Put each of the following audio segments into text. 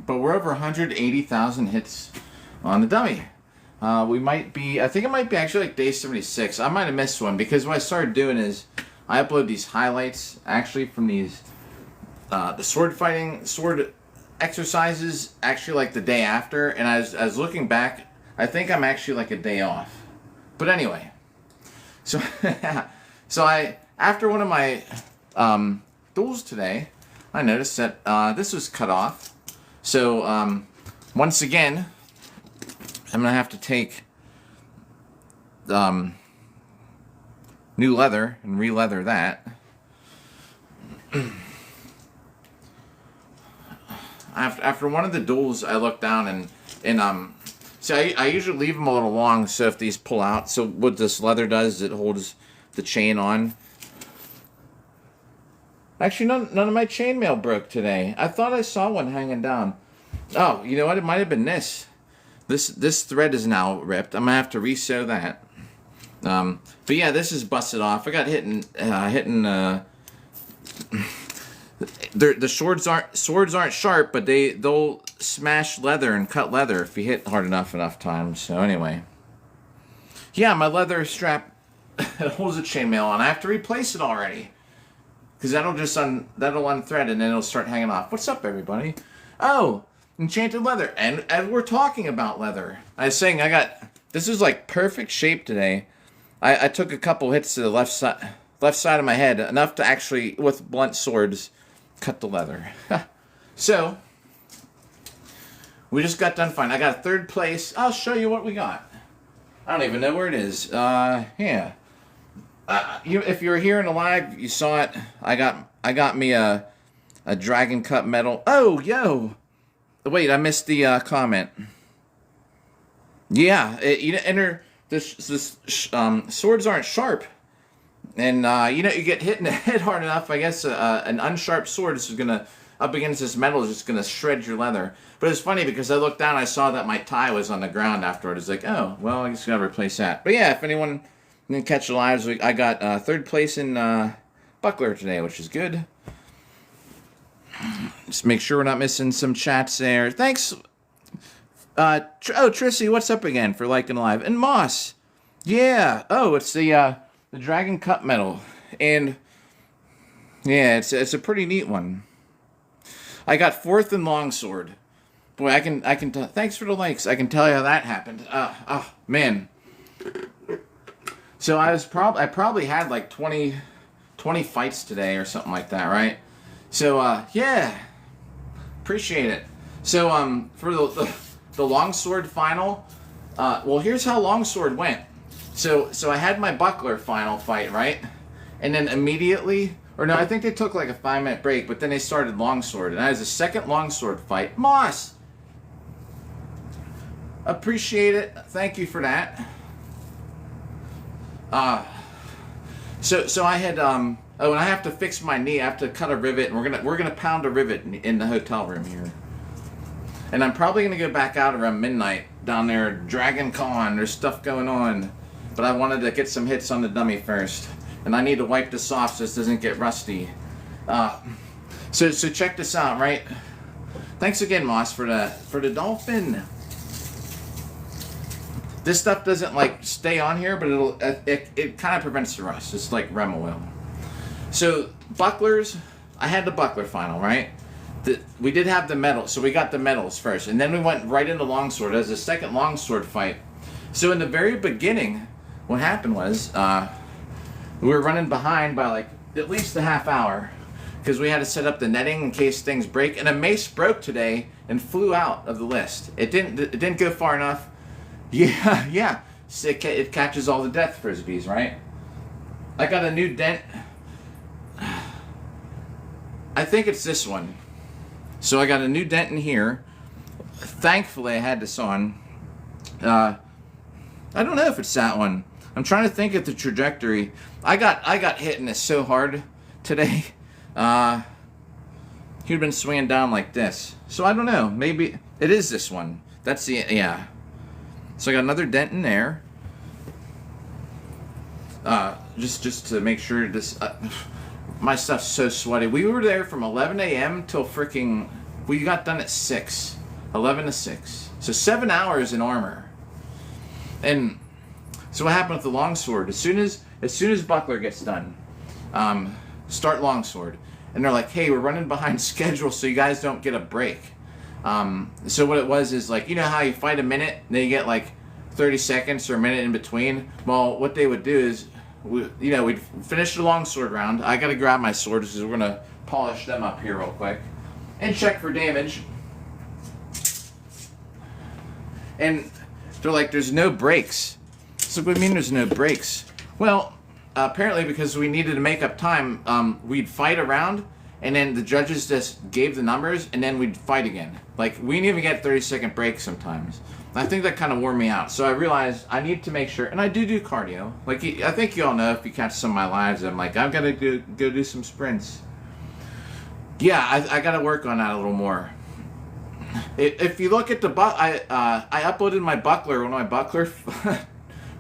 but we're over 180,000 hits on the dummy. We might be, I think it might be actually like day 76. I might have missed one because what I started doing is I upload these highlights actually from these, the sword exercises actually like the day after. And I was looking back, I think I'm actually like a day off. But anyway, so, after one of my duels today, I noticed that this was cut off. So, once again, I'm going to have to take new leather and re-leather that. After one of the duels, I looked down and so I usually leave them a little long, so if these pull out, so what this leather does is it holds the chain on. Actually, none of my chainmail broke today. I thought I saw one hanging down. Oh, you know what? It might have been this. This thread is now ripped. I'm gonna have to resew that. But yeah, this is busted off. I got hitting. The swords aren't sharp, but they'll smash leather and cut leather if you hit hard enough times. So anyway, yeah, my leather strap holds the chainmail on. I have to replace it already because that'll unthread and then it'll start hanging off. What's up, everybody? Oh, enchanted leather, and as we're talking about leather, I was saying this is like perfect shape today. I took a couple hits to the left side of my head, enough to actually with blunt swords cut the leather. So we just got done fine. I got a third place. I'll show you what we got. I don't even know where it is. Yeah. If you were here in the live, you saw it. I got me a dragon cut medal. Oh, yo. Wait, I missed the comment. Yeah, swords aren't sharp. And, you get hit in the head hard enough, I guess an unsharp sword is up against this metal is just going to shred your leather. But it's funny because I looked down, I saw that my tie was on the ground afterward. It's like, oh, well, I guess I got to replace that. But yeah, if anyone didn't catch the lives, I got third place in Buckler today, which is good. Just make sure we're not missing some chats there. Thanks. Trissy, what's up again for liking live? And Moss. Yeah. Oh, it's the Dragon Cup medal. And yeah, it's a pretty neat one. I got fourth in longsword. Boy, I can thanks for the likes. I can tell you how that happened. Man. So I probably had like 20 fights today or something like that, right? So yeah. Appreciate it. So for the longsword final, well, here's how longsword went. So I had my buckler final fight, right? And then immediately, or no, I think they took like a 5-minute break, but then they started longsword, and I was a second longsword fight. Moss, appreciate it. Thank you for that. So I had oh, and I have to fix my knee. I have to cut a rivet, and we're gonna pound a rivet in the hotel room here. And I'm probably gonna go back out around midnight down there, Dragon Con. There's stuff going on, but I wanted to get some hits on the dummy first, and I need to wipe this off so this doesn't get rusty. So check this out, right? Thanks again, Moss, for the dolphin. This stuff doesn't like stay on here, but it kind of prevents the rust. It's like Rem oil. So bucklers, I had the buckler final, right? We did have the medal, so we got the medals first, and then we went right into longsword as a second longsword fight. So in the very beginning, what happened was we were running behind by like at least a half hour because we had to set up the netting in case things break. And a mace broke today and flew out of the list. It didn't go far enough. Yeah. So it catches all the death frisbees, right? I got a new dent. I think it's this one. So I got a new dent in here. Thankfully, I had this on. I don't know if it's that one. I'm trying to think of the trajectory. I got hit in this so hard today. He'd been swinging down like this. So I don't know. Maybe it is this one. That's the, yeah. So I got another dent in there. Just to make sure this... my stuff's so sweaty. We were there from 11 a.m. till freaking We got done at 6. 11 to 6. So 7 hours in armor. And so what happened with the longsword? As soon as Buckler gets done, start longsword. And they're like, hey, we're running behind schedule, so you guys don't get a break. So what it was is like, you know how you fight a minute, and then you get like 30 seconds or a minute in between? Well, what they would do is, we'd finish the longsword round. I gotta grab my swords because we're gonna polish them up here real quick. And check for damage. And they're like, there's no breaks. So what do you mean there's no breaks? Well, apparently because we needed to make up time, we'd fight around, and then the judges just gave the numbers, and then we'd fight again. Like, we didn't even get 30-second breaks sometimes. I think that kind of wore me out. So I realized I need to make sure, and I do cardio. Like, I think you all know if you catch some of my lives, I'm like, I've got to go do some sprints. Yeah, I got to work on that a little more. If you look at the I uploaded my buckler, one of my buckler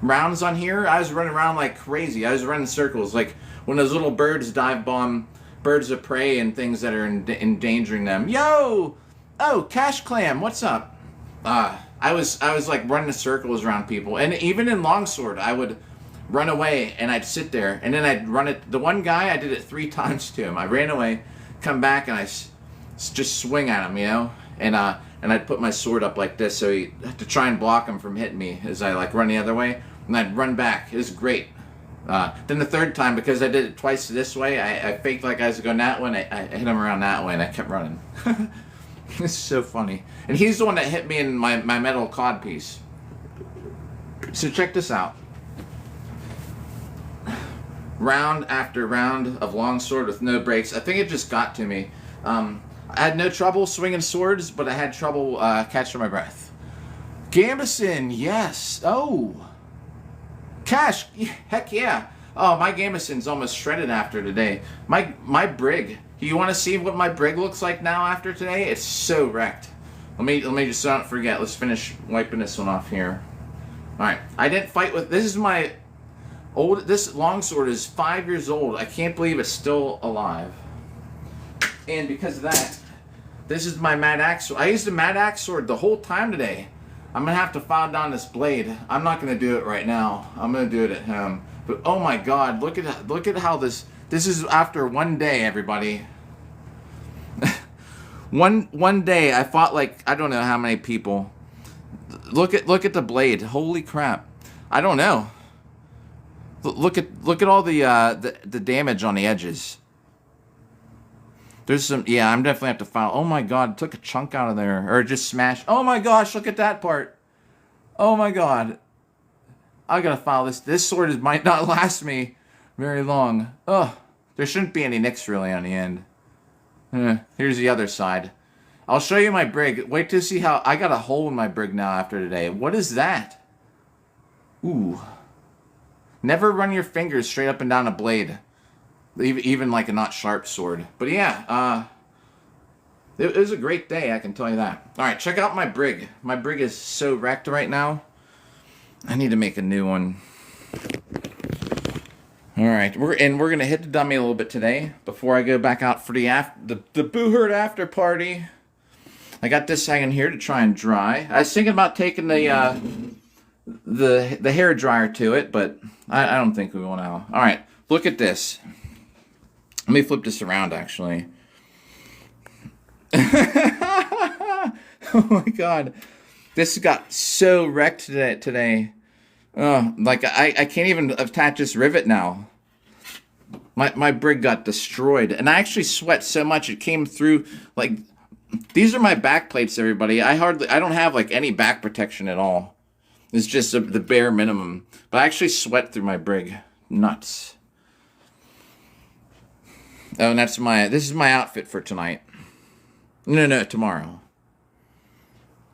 rounds on here. I was running around like crazy. I was running circles, like when those little birds dive bomb birds of prey and things that are endangering them. Yo, oh, Cash Clam, what's up? I was like running circles around people, and even in longsword, I would run away and I'd sit there, and then I'd run it. The one guy, I did it 3 times to him. I ran away, come back, and I just swing at him, and I'd put my sword up like this so he had to try and block him from hitting me as I like run the other way, and I'd run back. It was great. Then the 3rd time, because I did it twice this way, I faked like I was going that way, and I hit him around that way, and I kept running. It's so funny. And he's the one that hit me in my metal cod piece. So check this out. Round after round of longsword with no breaks. I think it just got to me. I had no trouble swinging swords, but I had trouble catching my breath. Gambeson, yes. Oh. Cash, heck yeah. Oh, my Gameson's almost shredded after today. My brig. You want to see what my brig looks like now after today? It's so wrecked. Let me just so I don't forget. Let's finish wiping this one off here. All right. I didn't fight with. This is my old. This longsword is 5 years old. I can't believe it's still alive. And because of that, this is my Mad Axe sword. I used a Mad Axe sword the whole time today. I'm gonna have to file down this blade. I'm not gonna do it right now. I'm gonna do it at home. But oh my God, look at how this is after one day, everybody. one day I fought like I don't know how many people. Look at the blade. Holy crap! I don't know. Look at all the damage on the edges. There's some, yeah, I'm definitely have to file. Oh my God, it took a chunk out of there. Or just smashed. Oh my gosh, look at that part. Oh my God. I gotta file this. This sword might not last me very long. Ugh. There shouldn't be any nicks really on the end. Here's the other side. I'll show you my brig. Wait to see how, I got a hole in my brig now after today. What is that? Ooh. Never run your fingers straight up and down a blade. Even like a not sharp sword. But yeah, it was a great day, I can tell you that. Alright, check out my brig. My brig is so wrecked right now. I need to make a new one. Alright, we're gonna hit the dummy a little bit today before I go back out for the Boo Herd after party. I got this hanging here to try and dry. I was thinking about taking the hair dryer to it, but I don't think we will now. Alright, look at this. Let me flip this around, actually. Oh my God. This got so wrecked today. Like, I can't even attach this rivet now. My brig got destroyed. And I actually sweat so much it came through, like, these are my back plates, everybody. I don't have, like, any back protection at all. It's just the bare minimum. But I actually sweat through my brig. Nuts. Oh, and this is my outfit for tonight. No, tomorrow.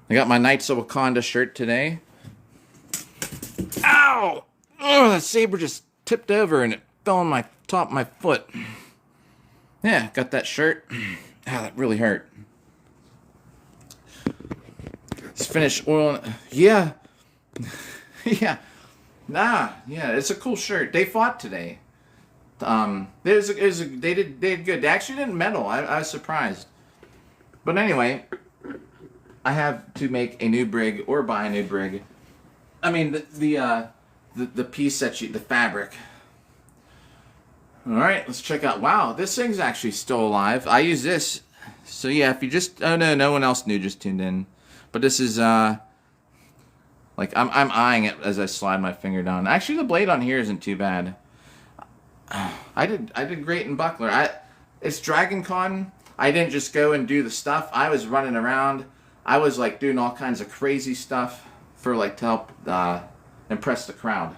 I got my Knights of Wakanda shirt today. Ow! Oh, that saber just tipped over and it fell on my top of my foot. Yeah, got that shirt. Ah, that really hurt. Let's finish oiling. Yeah. Yeah. Nah, yeah, it's a cool shirt. They fought today. They did good. They actually didn't medal. I was surprised. But anyway, I have to make a new brig or buy a new brig. I mean, the piece that the fabric. All right, let's check out. Wow, this thing's actually still alive. I use this. So yeah, if you just, oh no, no one else new just tuned in. But this is, like, I'm eyeing it as I slide my finger down. Actually, the blade on here isn't too bad. I did great in Buckler. It's Dragon Con. I didn't just go and do the stuff. I was running around. I was like doing all kinds of crazy stuff for like to help impress the crowd.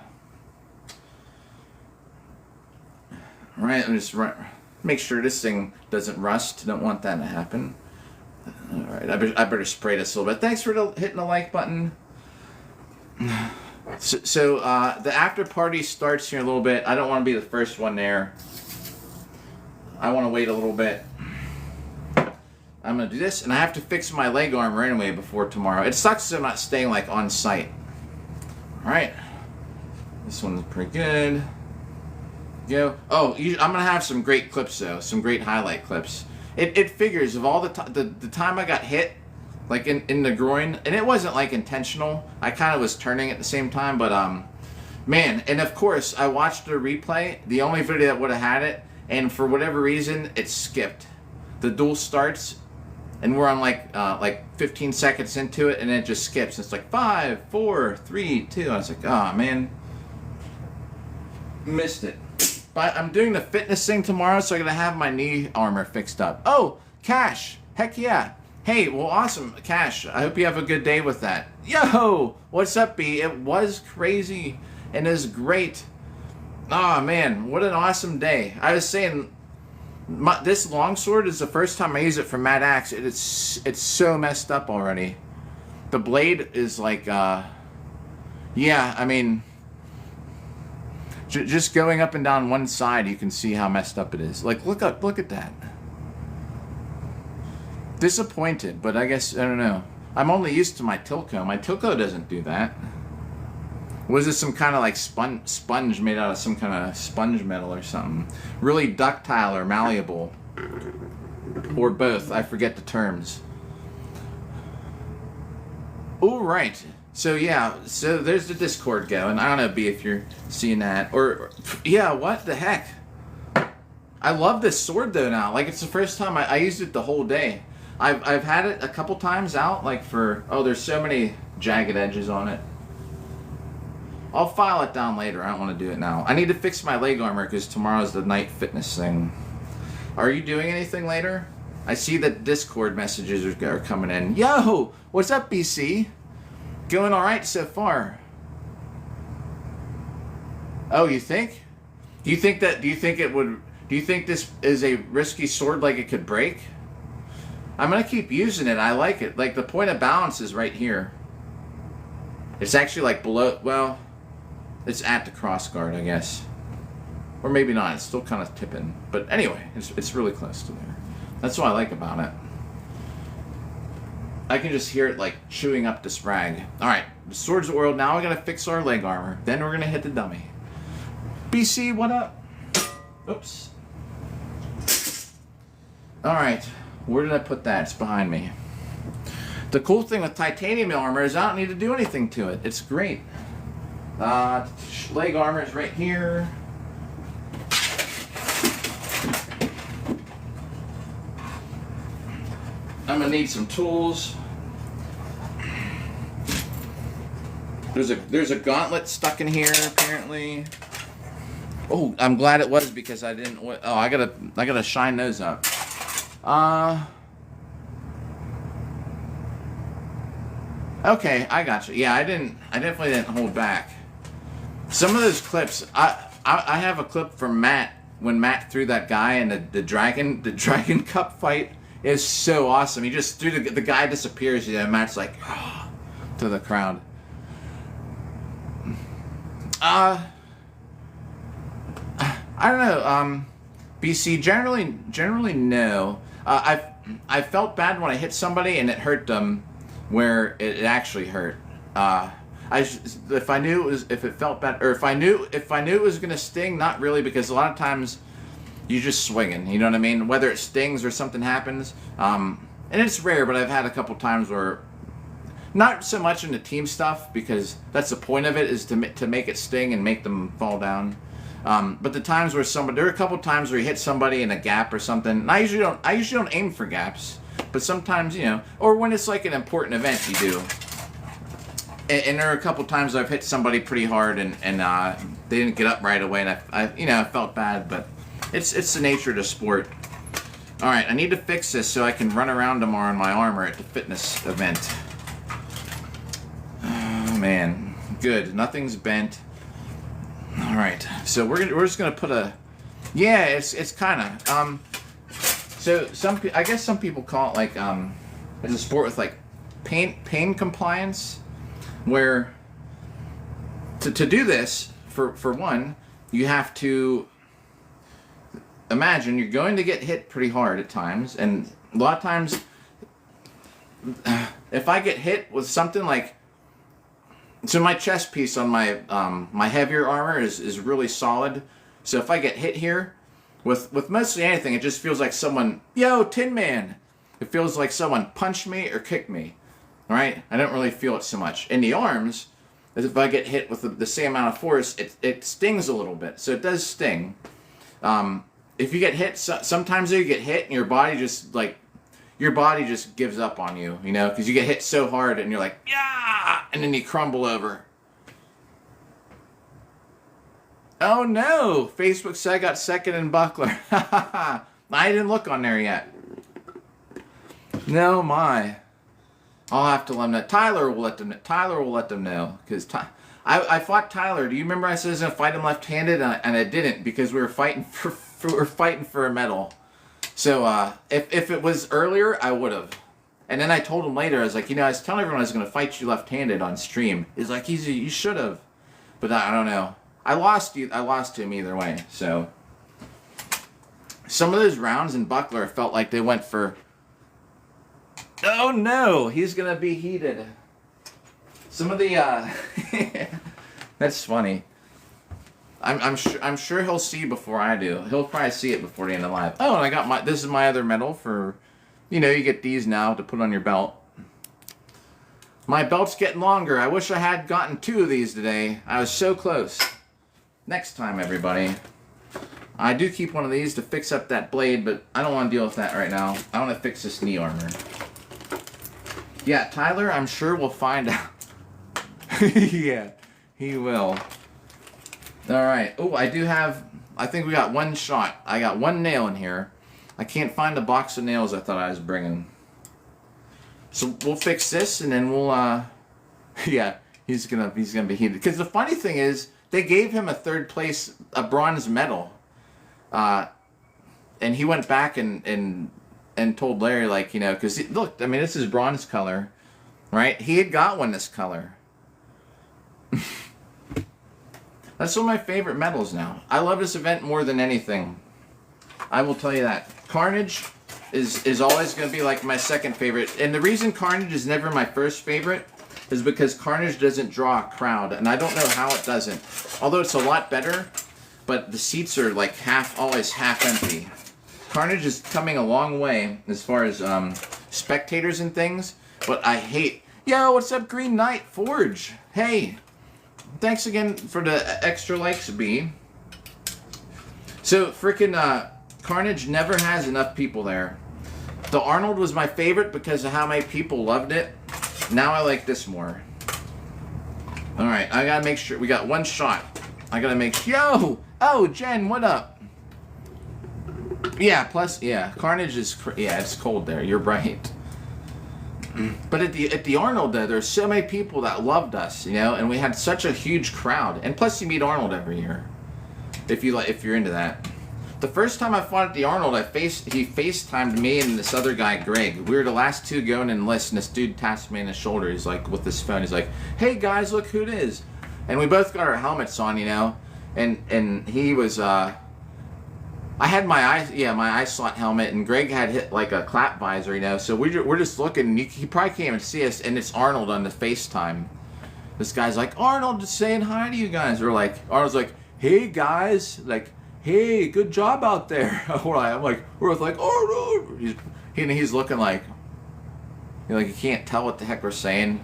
All right, I'm just make sure this thing doesn't rust. Don't want that to happen. All right, I better spray this a little bit. Thanks for hitting the like button. So the after party starts here in a little bit. I don't want to be the first one there. I want to wait a little bit. I'm going to do this, and I have to fix my leg armor anyway before tomorrow. It sucks that I'm not staying like on site. Alright. This one's pretty good. Go. Oh, I'm going to have some great clips though. Some great highlight clips. It figures of all the time I got hit, like in the groin, and it wasn't like intentional. I kind of was turning at the same time, but man, and of course I watched the replay, the only video that would have had it, and for whatever reason it skipped. The duel starts, and we're on like 15 seconds into it, and it just skips. It's like 5, 4, 3, 2. I was like, oh man, missed it. But I'm doing the fitness thing tomorrow, so I'm gonna have my knee armor fixed up. Oh, Cash, heck yeah. Hey, well, awesome, Cash. I hope you have a good day with that. Yo, what's up, B? It was crazy and is great. Oh man, what an awesome day. I was saying, this longsword is the first time I use it for Mad Axe. It's so messed up already. The blade is like, yeah, I mean, just going up and down one side, you can see how messed up it is. Like, look at that. Disappointed, but I guess, I don't know. I'm only used to my Tilco. My Tilco doesn't do that. Was it some kind of like sponge made out of some kind of sponge metal or something? Really ductile or malleable? Or both, I forget the terms. All right. So yeah, so there's the Discord going. I don't know, B, if you're seeing that. Or yeah, what the heck? I love this sword though now. Like, it's the first time I used it the whole day. I've had it a couple times out, like for, oh, there's so many jagged edges on it. I'll file it down later. I don't want to do it now. I need to fix my leg armor because tomorrow's the night fitness thing. Are you doing anything later? I see that Discord messages are coming in. Yo, what's up, BC? Going all right so far. Oh, you think? Do you think this is a risky sword, like it could break? I'm gonna keep using it. I like it. Like, the point of balance is right here. It's actually like below, well, it's at the cross guard, I guess. Or maybe not. It's still kind of tipping. But anyway, it's really close to there. That's what I like about it. I can just hear it like chewing up the sprag. Alright, the sword's oiled. Now we gotta fix our leg armor. Then we're gonna hit the dummy. BC, what up? Oops. Alright, where did I put that? It's behind me. The cool thing with titanium armor is I don't need to do anything to it. It's great. Leg armor is right here. I'm gonna need some tools. There's a gauntlet stuck in here apparently. Oh, I'm glad it was because I didn't. Oh, I gotta shine those up. Okay, I got you. Yeah, I definitely didn't hold back. Some of those clips, I have a clip from Matt when Matt threw that guy in the dragon cup fight. Is so awesome. He just threw the guy disappears. Yeah, Matt's like to the crowd. I don't know. BC, generally no. I felt bad when I hit somebody and it hurt them where it actually hurt. If I knew if it felt bad, or if I knew it was gonna sting, not really, because a lot of times you're just swinging. You know what I mean? Whether it stings or something happens. and it's rare, but I've had a couple times where, not so much in the team stuff, because that's the point of it, is to make it sting and make them fall down. But the times where there are a couple times where you hit somebody in a gap or something, and I usually don't aim for gaps, but sometimes, you know, or when it's like an important event, you do. And there are a couple times I've hit somebody pretty hard and they didn't get up right away, and I felt bad, but it's the nature of the sport. All right, I need to fix this so I can run around tomorrow in my armor at the fitness event. Oh man, good. Nothing's bent. All right, so we're just gonna put a, yeah, it's kind of so I guess some people call it like it's a sport with like pain compliance, where to do this for one, you have to imagine you're going to get hit pretty hard at times, and a lot of times if I get hit with something like, so my chest piece on my my heavier armor is really solid, so if I get hit here with mostly anything, it just feels like someone, yo, Tin Man, it feels like someone punched me or kicked me. All right, I don't really feel it so much. In the arms, as if I get hit with the same amount of force, it stings a little bit, so it does sting. If you get hit, sometimes you get hit and your body just gives up on you, you know, because you get hit so hard and you're like, yeah, and then you crumble over. Oh no, Facebook said I got second in Buckler. I didn't look on there yet. No, my. I'll have to let them know. Tyler will let them know, because I fought Tyler. Do you remember I said I was gonna fight him left-handed, and I didn't, because we were fighting for a medal. So if it was earlier, I would have. And then I told him later, I was like, you know, I was telling everyone I was gonna fight you left-handed on stream. He's like, you should have, but I don't know. I lost to him either way. So some of those rounds in Buckler felt like they went for. Oh no, he's gonna be heated. Some of the that's funny. I'm sure he'll see before I do. He'll probably see it before the end of live. Oh, and I got this is my other medal for, you know, you get these now to put on your belt. My belt's getting longer. I wish I had gotten 2 of these today. I was so close. Next time, everybody. I do keep one of these to fix up that blade, but I don't want to deal with that right now. I want to fix this knee armor. Yeah, Tyler, I'm sure we'll find out. Yeah, he will. Alright. Oh, I think we got one shot. I got one nail in here. I can't find the box of nails I thought I was bringing. So we'll fix this, and then we'll, yeah, he's gonna be heated. Because the funny thing is, they gave him a 3rd place, a bronze medal. And he went back and told Larry, like, you know, because look, I mean, this is bronze color, right? He had got one this color. That's one of my favorite medals now. I love this event more than anything. I will tell you that. Carnage is always going to be like my 2nd favorite. And the reason Carnage is never my 1st favorite is because Carnage doesn't draw a crowd. And I don't know how it doesn't. Although it's a lot better, but the seats are like always half empty. Carnage is coming a long way as far as spectators and things, but I hate. Yo, what's up, Green Knight Forge? Hey, thanks again for the extra likes, B. So freaking Carnage never has enough people there. The Arnold was my favorite because of how many people loved it. Now I like this more. All right, I gotta make sure we got one shot. I gotta make sure. Yo, oh Jen, what up? Yeah, plus, yeah, Carnage is, yeah, it's cold there, you're right. But at the Arnold, though, there's so many people that loved us, you know, and we had such a huge crowd. And plus, you meet Arnold every year, if you're into that. The first time I fought at the Arnold, he FaceTimed me and this other guy, Greg. We were the last 2 going to enlist, and this dude tapped me in the shoulder. He's like, with his phone, he's like, hey guys, look who it is. And we both got our helmets on, you know, and he was, I had my eye slot helmet, and Greg had hit like a clap visor, you know. So we're just looking. He probably can't even see us, and it's Arnold on the FaceTime. This guy's like, Arnold, just saying hi to you guys. We're like, Arnold's like, hey guys, like, hey, good job out there. I'm like, we're both like, Arnold. He's looking like, Like you can't tell what the heck we're saying.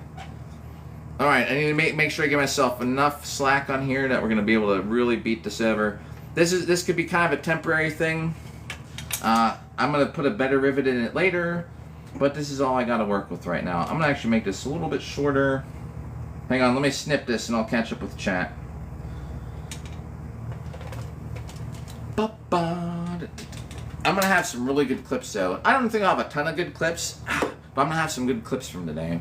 All right, I need to make sure I give myself enough slack on here that we're gonna be able to really beat this over. This could be kind of a temporary thing. I'm gonna put a better rivet in it later, but this is all I gotta work with right now. I'm gonna actually make this a little bit shorter. Hang on, let me snip this and I'll catch up with chat. I'm gonna have some really good clips though. I don't think I'll have a ton of good clips, but I'm gonna have some good clips from today.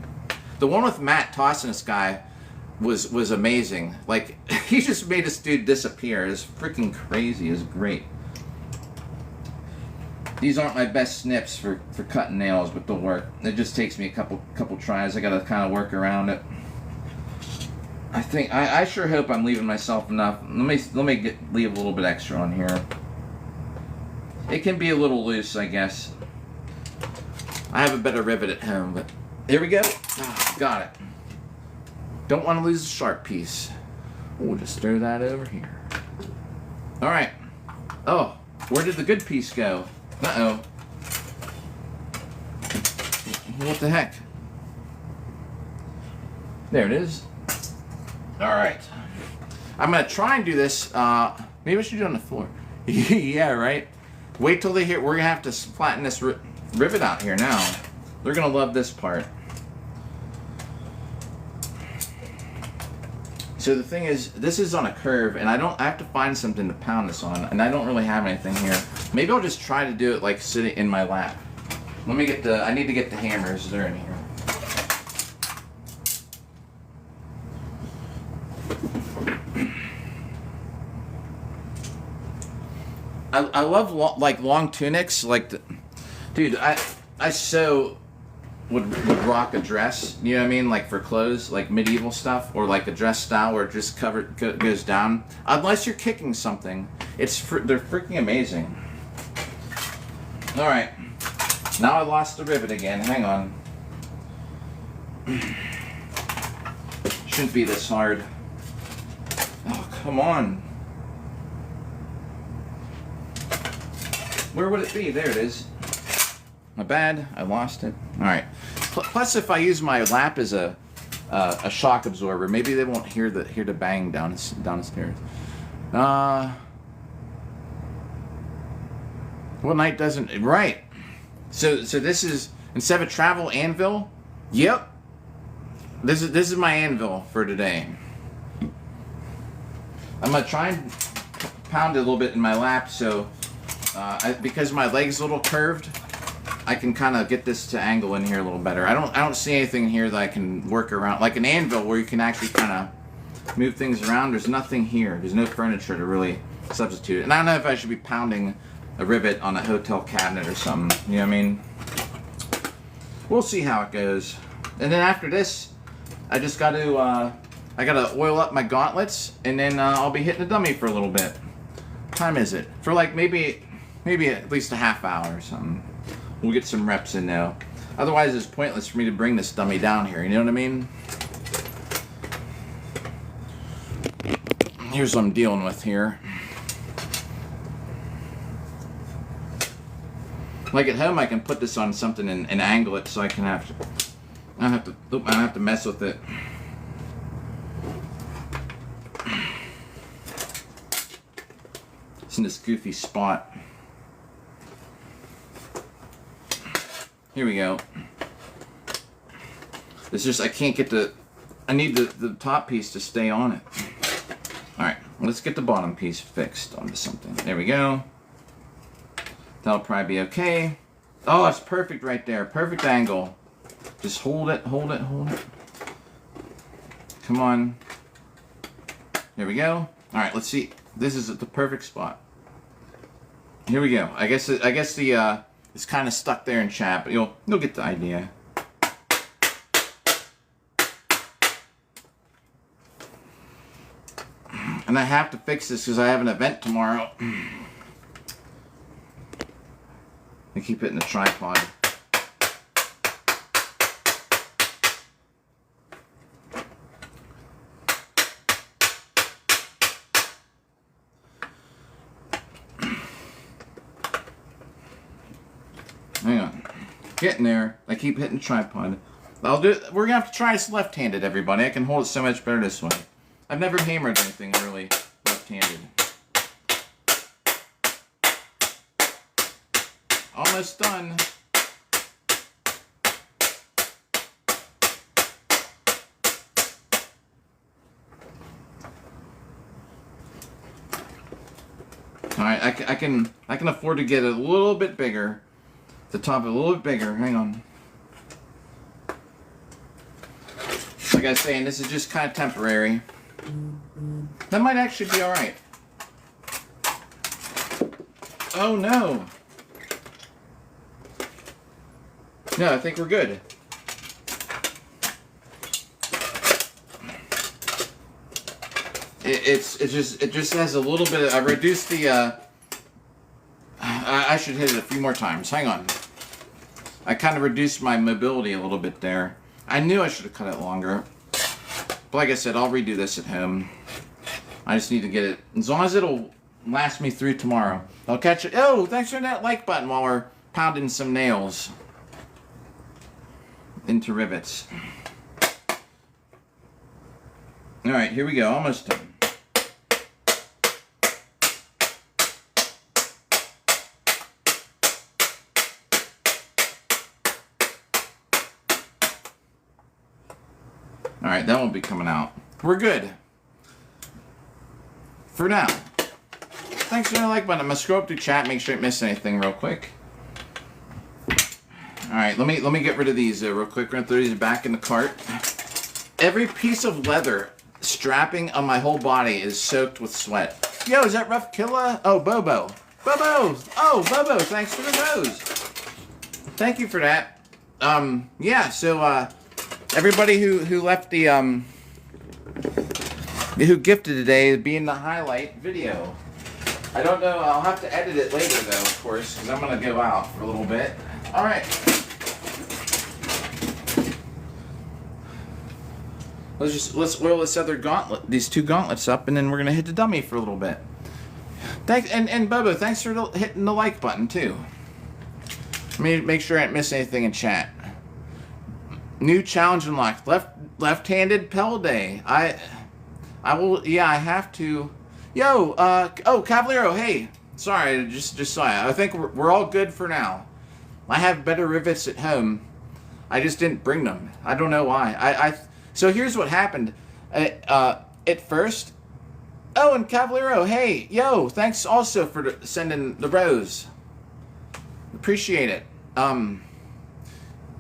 The one with Matt tossing this guy was amazing. Like, he just made this dude disappear. It's freaking crazy. It's great. These aren't my best snips for cutting nails, but they'll work. It just takes me a couple tries. I gotta kind of work around it. I sure hope I'm leaving myself enough. Let me leave a little bit extra on here. It can be a little loose, I guess. I have a better rivet at home, but here we go. Got it. Don't want to lose the sharp piece. We'll just throw that over here. All right. Oh, where did the good piece go? Uh-oh. What the heck? There it is. All right. I'm going to try and do this. Maybe I should do it on the floor. Yeah, right? Wait till they hear. We're going to have to flatten this rivet out here now. They're going to love this part. So the thing is, this is on a curve, and I have to find something to pound this on, and I don't really have anything here. Maybe I'll just try to do it like sitting in my lap. Let me get I need to get the hammers. They're in here. I love long tunics. Dude, I so would rock a dress, you know what I mean, like for clothes, like medieval stuff, or like a dress style where it just goes down. Unless you're kicking something, they're freaking amazing. All right, now I lost the rivet again. Hang on. Shouldn't be this hard. Oh, come on. Where would it be? There it is. My bad, I lost it. All right. Plus, if I use my lap as a shock absorber, maybe they won't hear the bang down the stairs. What night doesn't right? So this is instead of a travel anvil. Yep. This is my anvil for today. I'm gonna try and pound it a little bit in my lap, so because my leg's a little curved, I can kind of get this to angle in here a little better. I don't see anything here that I can work around, like an anvil where you can actually kind of move things around. There's nothing here. There's no furniture to really substitute. And I don't know if I should be pounding a rivet on a hotel cabinet or something. You know what I mean? We'll see how it goes. And then after this, I just got to I gotta oil up my gauntlets, and then I'll be hitting the dummy for a little bit. What time is it? For like maybe at least a half hour or something. We'll get some reps in now. Otherwise, it's pointless for me to bring this dummy down here. You know what I mean? Here's what I'm dealing with here. Like at home, I can put this on something and angle it so I don't have to mess with it. It's in this goofy spot. Here we go. It's just, I can't get I need the top piece to stay on it. Alright, let's get the bottom piece fixed onto something. There we go. That'll probably be okay. Oh, it's perfect right there. Perfect angle. Just hold it, hold it, hold it. Come on. There we go. Alright, let's see. This is the perfect spot. Here we go. I guess it's kind of stuck there in chat, but you'll get the idea. And I have to fix this because I have an event tomorrow. I keep it in the tripod. Hang on. Getting there. I keep hitting the tripod. I'll do. We're gonna have to try this left-handed, everybody. I can hold it so much better this way. I've never hammered anything really left-handed. Almost done. All right, I can afford to get it a little bit bigger. The top a little bit bigger. Hang on. Like I was saying, this is just kind of temporary. That might actually be all right. Oh no. No, I think we're good. It just has a little bit of, I reduced the I should hit it a few more times. Hang on. I kind of reduced my mobility a little bit there. I knew I should have cut it longer. But like I said, I'll redo this at home. I just need to get it, as long as it'll last me through tomorrow. I'll catch it. Oh, thanks for that like button while we're pounding some nails into rivets. Alright, here we go. Almost done. Alright, that won't be coming out. We're good. For now. Thanks for the like button. I'm gonna scroll up through chat, make sure I didn't miss anything real quick. Alright, let me get rid of these real quick. We're gonna throw these back in the cart. Every piece of leather strapping on my whole body is soaked with sweat. Yo, is that Rough Killa? Oh, Bobo. Bobo! Oh, Bobo, thanks for the rose. Thank you for that. Yeah, so, everybody who left the, who gifted today being the highlight video. I don't know, I'll have to edit it later though, of course, because I'm going to go out for a little bit. Alright. Let's oil this other gauntlet, these two gauntlets up, and then we're going to hit the dummy for a little bit. Thanks, and Bobo, thanks for hitting the like button too. Let me make sure I didn't miss anything in chat. New challenge unlocked. Left-handed Pell Day. I will. Yeah, I have to. Yo. Oh, Cavaliero. Hey. Sorry. Just saw it. I think we're all good for now. I have better rivets at home. I just didn't bring them. I don't know why. So here's what happened. At first. Oh, and Cavaliero. Hey. Yo. Thanks also for sending the rose. Appreciate it.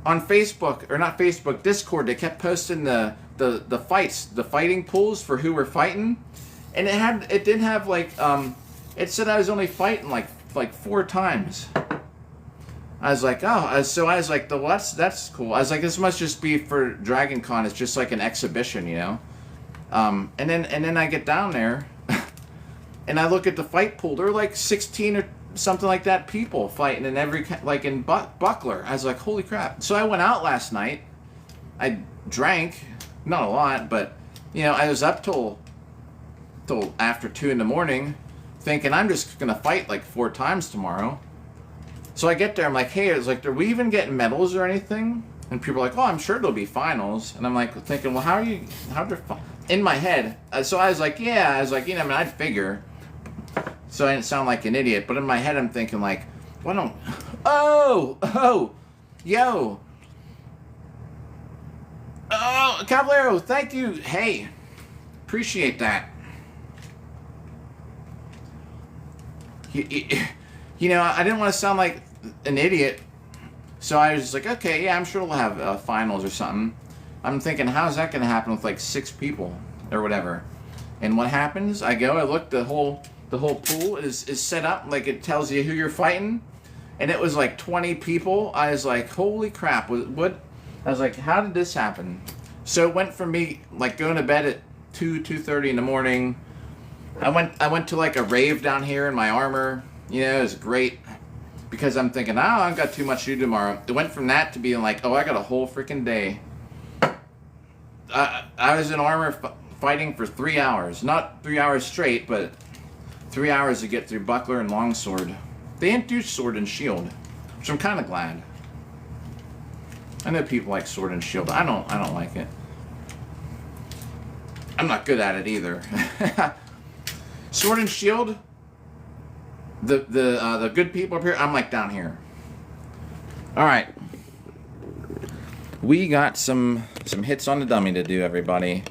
On Facebook, or not Facebook, Discord, they kept posting the fights, the fighting pools for who were fighting, and it didn't have like it said I was only fighting like 4 times. I was like, oh, so I was like, well, that's cool. I was like, this must just be for Dragon Con. It's just like an exhibition, you know. And then I get down there, and I look at the fight pool. There are like 16 or something like that people fighting in every, like in Buckler. I was like, holy crap. So I went out last night. I drank, not a lot, but you know, I was up till after 2 in the morning thinking I'm just gonna fight like 4 times tomorrow. So I get there, I'm like, hey, I was like, are we even getting medals or anything? And people are like, oh, I'm sure there'll be finals. And I'm like thinking, well, how in my head, so I was like, yeah, you know, I mean, I'd figure. So I didn't sound like an idiot, but in my head I'm thinking like, why don't... Oh! Yo! Oh, Cavallero, thank you! Hey! Appreciate that. You know, I didn't want to sound like an idiot, so I was just like, okay, yeah, I'm sure we'll have finals or something. I'm thinking, how's that going to happen with like 6 people or whatever? And what happens? I look, the whole pool is set up, like it tells you who you're fighting, and it was like 20 people. I was like, holy crap, what? I was like, how did this happen? So it went from me like going to bed at 2:30 in the morning. I went to like a rave down here in my armor. You know, it was great because I'm thinking, oh, I've got too much to do tomorrow. It went from that to being like, oh, I got a whole freaking day. I was in armor fighting for 3 hours, not 3 hours straight, but 3 hours to get through Buckler and Longsword. They didn't do Sword and Shield, which I'm kind of glad. I know people like Sword and Shield. I don't like it. I'm not good at it either. Sword and Shield, the good people up here, I'm like down here. All right. We got some hits on the dummy to do, everybody.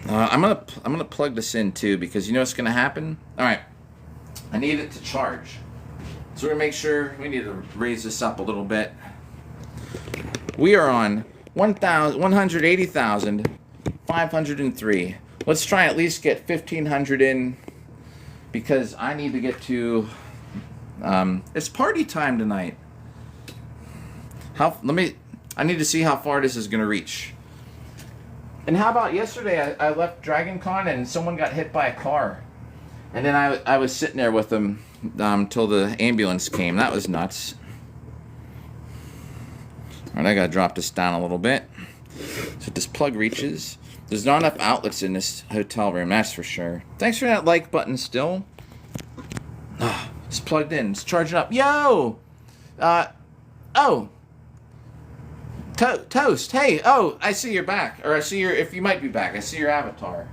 I'm gonna plug this in too, because you know what's gonna happen. All right, I need it to charge, so we're gonna make sure we need to raise this up a little bit. We are on 180,503. Let's try and at least get 1,500 in, because I need to get to. It's party time tonight. I need to see how far this is gonna reach. And how about yesterday? I left Dragon Con and someone got hit by a car, and then I was sitting there with them till the ambulance came. That was nuts. All right, I gotta drop this down a little bit so this plug reaches. There's not enough outlets in this hotel room, that's for sure. Thanks for that like button still. It's plugged in. It's charging up. Yo! Oh. Toast. Hey, oh, I see you're back. Or I see your, if you might be back, I see your avatar.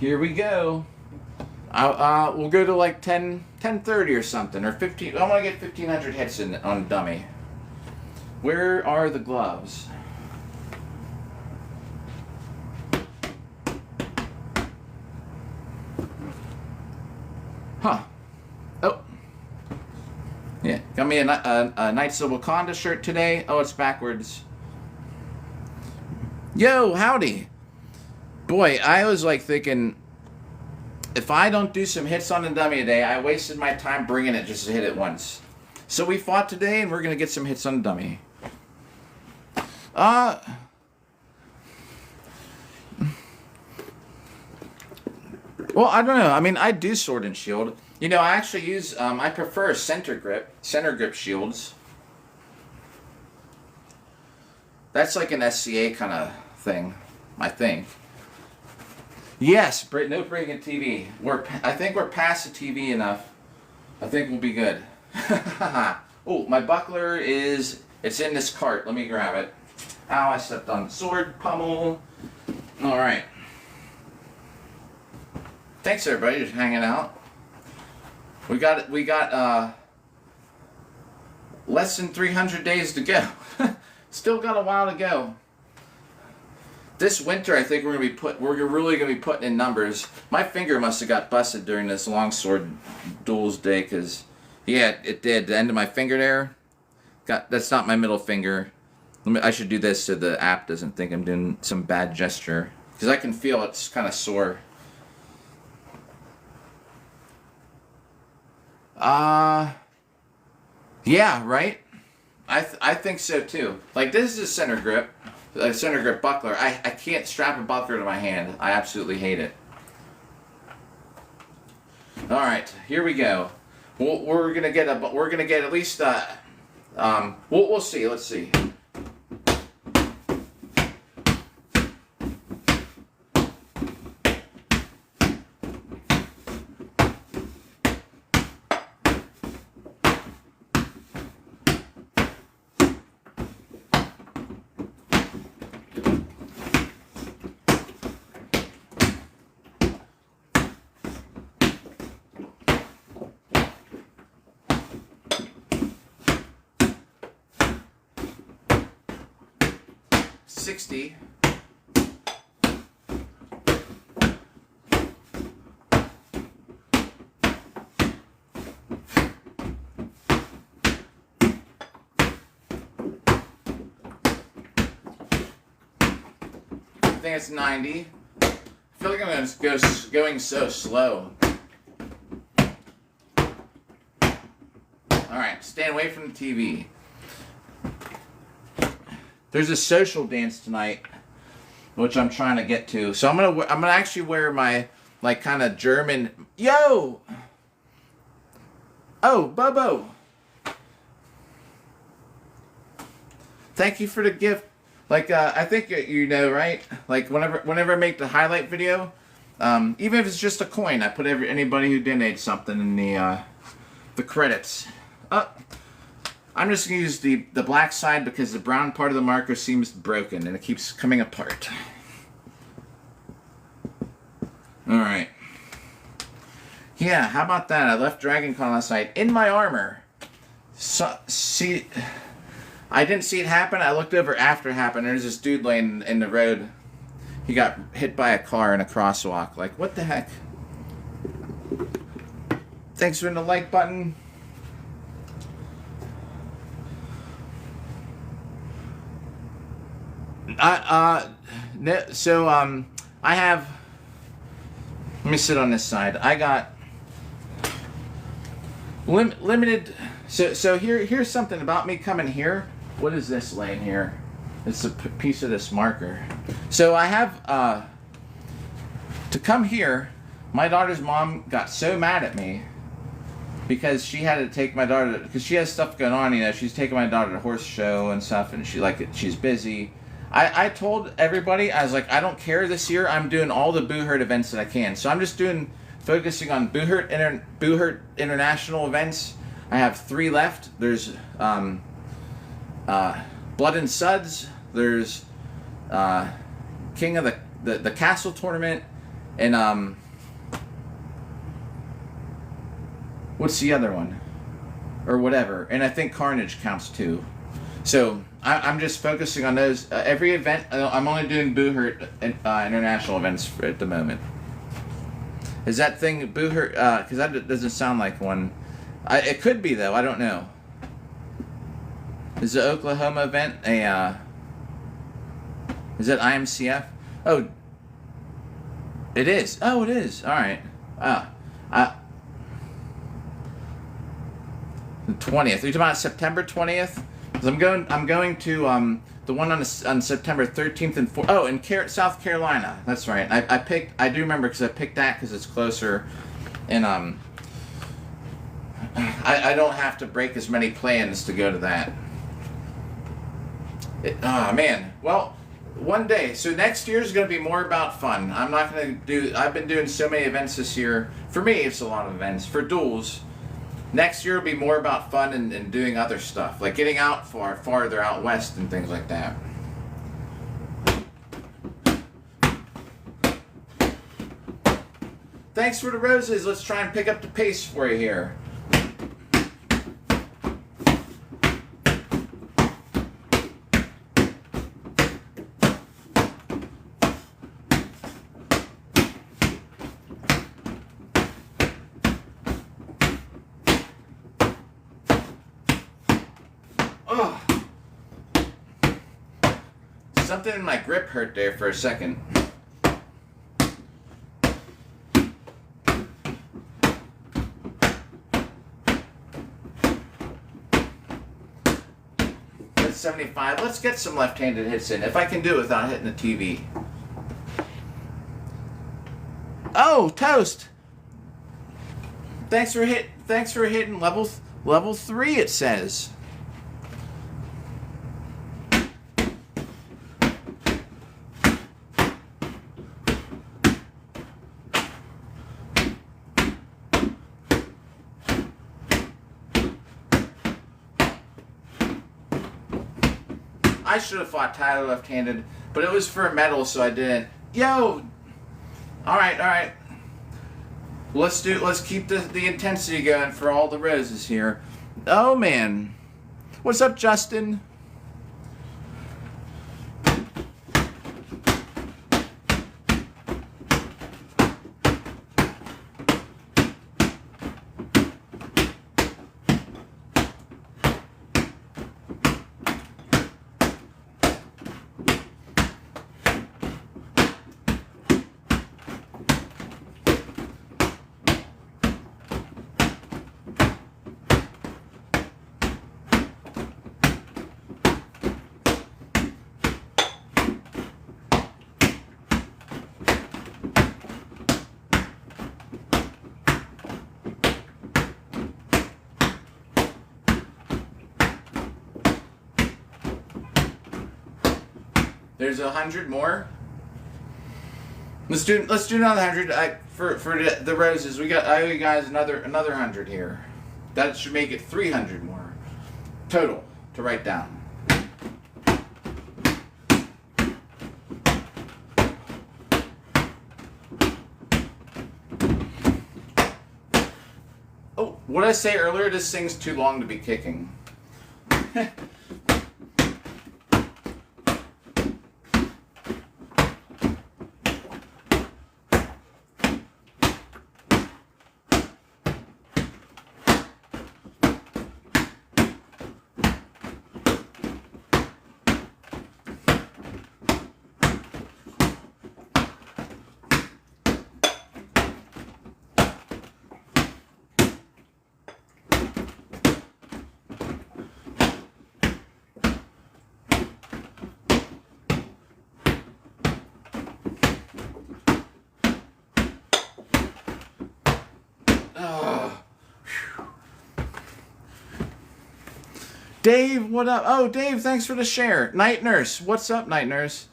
Here we go. We'll go to like 10:30 or something, or 15. I want to get 1,500 hits in on dummy. Where are the gloves? Huh. Oh. Yeah, got me a Knights of Wakanda shirt today. Oh, it's backwards. Yo, howdy. Boy, I was like thinking, if I don't do some hits on the dummy today, I wasted my time bringing it just to hit it once. So we fought today, and we're going to get some hits on the dummy. Well, I don't know. I mean, I do Sword and Shield. You know, I actually use, I prefer center grip shields. That's like an SCA kind of thing, I think. Yes, no breaking TV. I think we're past the TV enough. I think we'll be good. Oh, my buckler it's in this cart. Let me grab it. Ow, I stepped on the sword pommel. All right. Thanks everybody just hanging out. We got less than 300 days to go. Still got a while to go. This winter, I think we're really gonna be putting in numbers. My finger must have got busted during this longsword duels day, cause yeah, it did. The end of my finger there. That's not my middle finger. I should do this so the app doesn't think I'm doing some bad gesture, cause I can feel it's kind of sore. Yeah, right? I think so too. Like, this is a center grip buckler. I can't strap a buckler to my hand. I absolutely hate it. All right, here we go. We're gonna get at least we'll see. Let's see. $60. I think it's 90. I feel like I'm going so slow. Alright, stand away from the TV. There's a social dance tonight, which I'm trying to get to. So I'm gonna actually wear my like kind of German. Yo. Oh, Bobo. Thank you for the gift. Like I think you know, right? Like whenever I make the highlight video, even if it's just a coin, I put anybody who donates something in the credits. I'm just going to use the black side because the brown part of the marker seems broken and it keeps coming apart. Alright. Yeah, how about that? I left Dragon Con last night in my armor. So, see, I didn't see it happen. I looked over after it happened. There's this dude laying in the road. He got hit by a car in a crosswalk. Like, what the heck? Thanks for hitting the like button. I have, let me sit on this side. I got limited, so here's something about me coming here. What is this laying here? It's a piece of this marker. So I have, to come here, my daughter's mom got so mad at me because she had to take my daughter, because she has stuff going on, you know, she's taking my daughter to horse show and stuff, and she's busy. I told everybody, I was like, I don't care this year, I'm doing all the Boo Hurt events that I can. So I'm just focusing on Boo Hurt International events. I have 3 left. There's Blood and Suds, there's King of the Castle Tournament, and what's the other one? Or whatever. And I think Carnage counts too. So I'm just focusing on those. Every event, I'm only doing Boo Hurt international events at the moment. Is that thing Boo Hurt? Because that doesn't sound like one. It could be though. I don't know. Is the Oklahoma event a? Is that IMCF? Oh, it is. Oh, it is. All right. The 20th. Are you talking about September 20th? I'm going to the one on September 13th and 4th. Oh, in South Carolina. That's right. I do remember because I picked that because it's closer, and I don't have to break as many plans to go to that. Man. Well, one day. So next year is going to be more about fun. I'm not going to do. I've been doing so many events this year. For me, it's a lot of events. For duels. Next year will be more about fun and doing other stuff, like getting out farther out west and things like that. Thanks for the roses. Let's try and pick up the pace for you here. Something in my grip hurt there for a second. That's 75. Let's get some left-handed hits in, if I can do it without hitting the TV. Oh, Toast! Thanks for hitting level 3, it says. I should have fought Tyler left-handed, but it was for a medal, so I didn't. Yo! Alright. Let's keep the intensity going for all the roses here. Oh, man. What's up, Justin? There's 100 more. Let's do another 100. For the roses, I owe you guys another 100 here. That should make it 300 more. total to write down. Oh, what did I say earlier? This thing's too long to be kicking. Dave, what up? Oh, Dave, thanks for the share. Night Nurse, what's up, Night Nurse?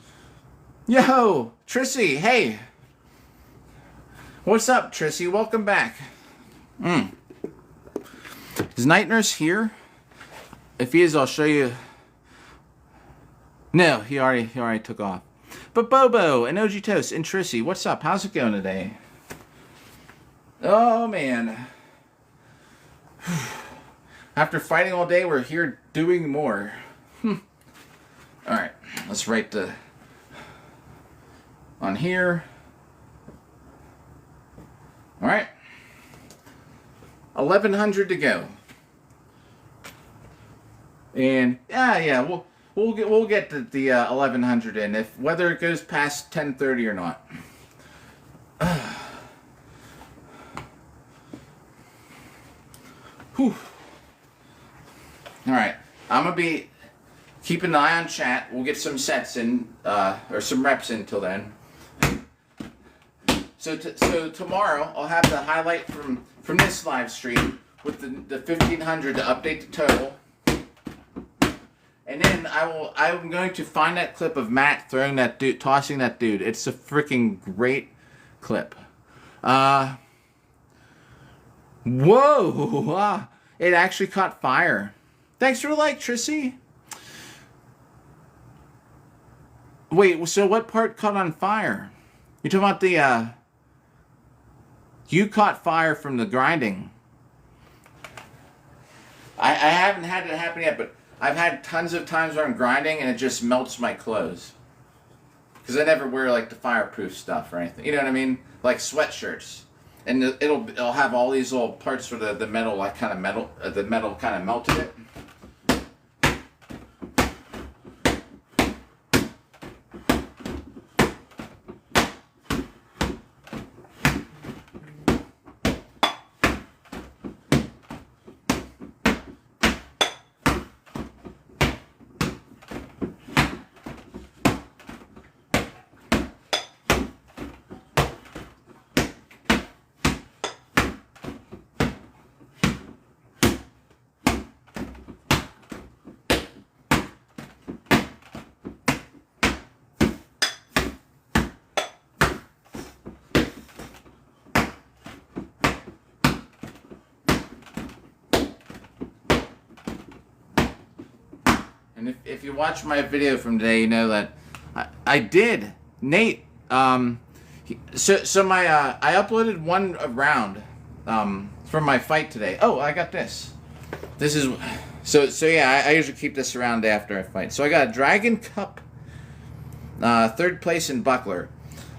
Yo, Trissy, hey. What's up, Trissy? Welcome back. Is Night Nurse here? If he is, I'll show you. No, he already took off. But Bobo and OG Toast and Trissy, what's up? How's it going today? Oh, man. After fighting all day, we're here doing more. Alright, let's write the... on here. Alright. 1,100 to go. And, yeah, we'll get the 1,100 in, if whether it goes past 10:30 or not. Whew. Alright, I'm going to be keeping an eye on chat. We'll get some sets in, or some reps in till then. So tomorrow, I'll have the highlight from this live stream with the 1,500 to update the total. And then I'm going to find that clip of Matt throwing that dude, tossing that dude. It's a freaking great clip. Whoa! It actually caught fire. Thanks for the like, Trissy. Wait, so what part caught on fire? You're talking about the, you caught fire from the grinding. I haven't had it happen yet, but I've had tons of times where I'm grinding and it just melts my clothes. Because I never wear, like, the fireproof stuff or anything. You know what I mean? Like sweatshirts. And it'll have all these little parts where the metal, like, kind of metal, the metal kind of melted it. And if you watch my video from today, you know that I did. Nate, I uploaded one round from my fight today. Oh, I got this. This is so yeah. I usually keep this around after I fight. So I got a Dragon Cup, 3rd place in Buckler.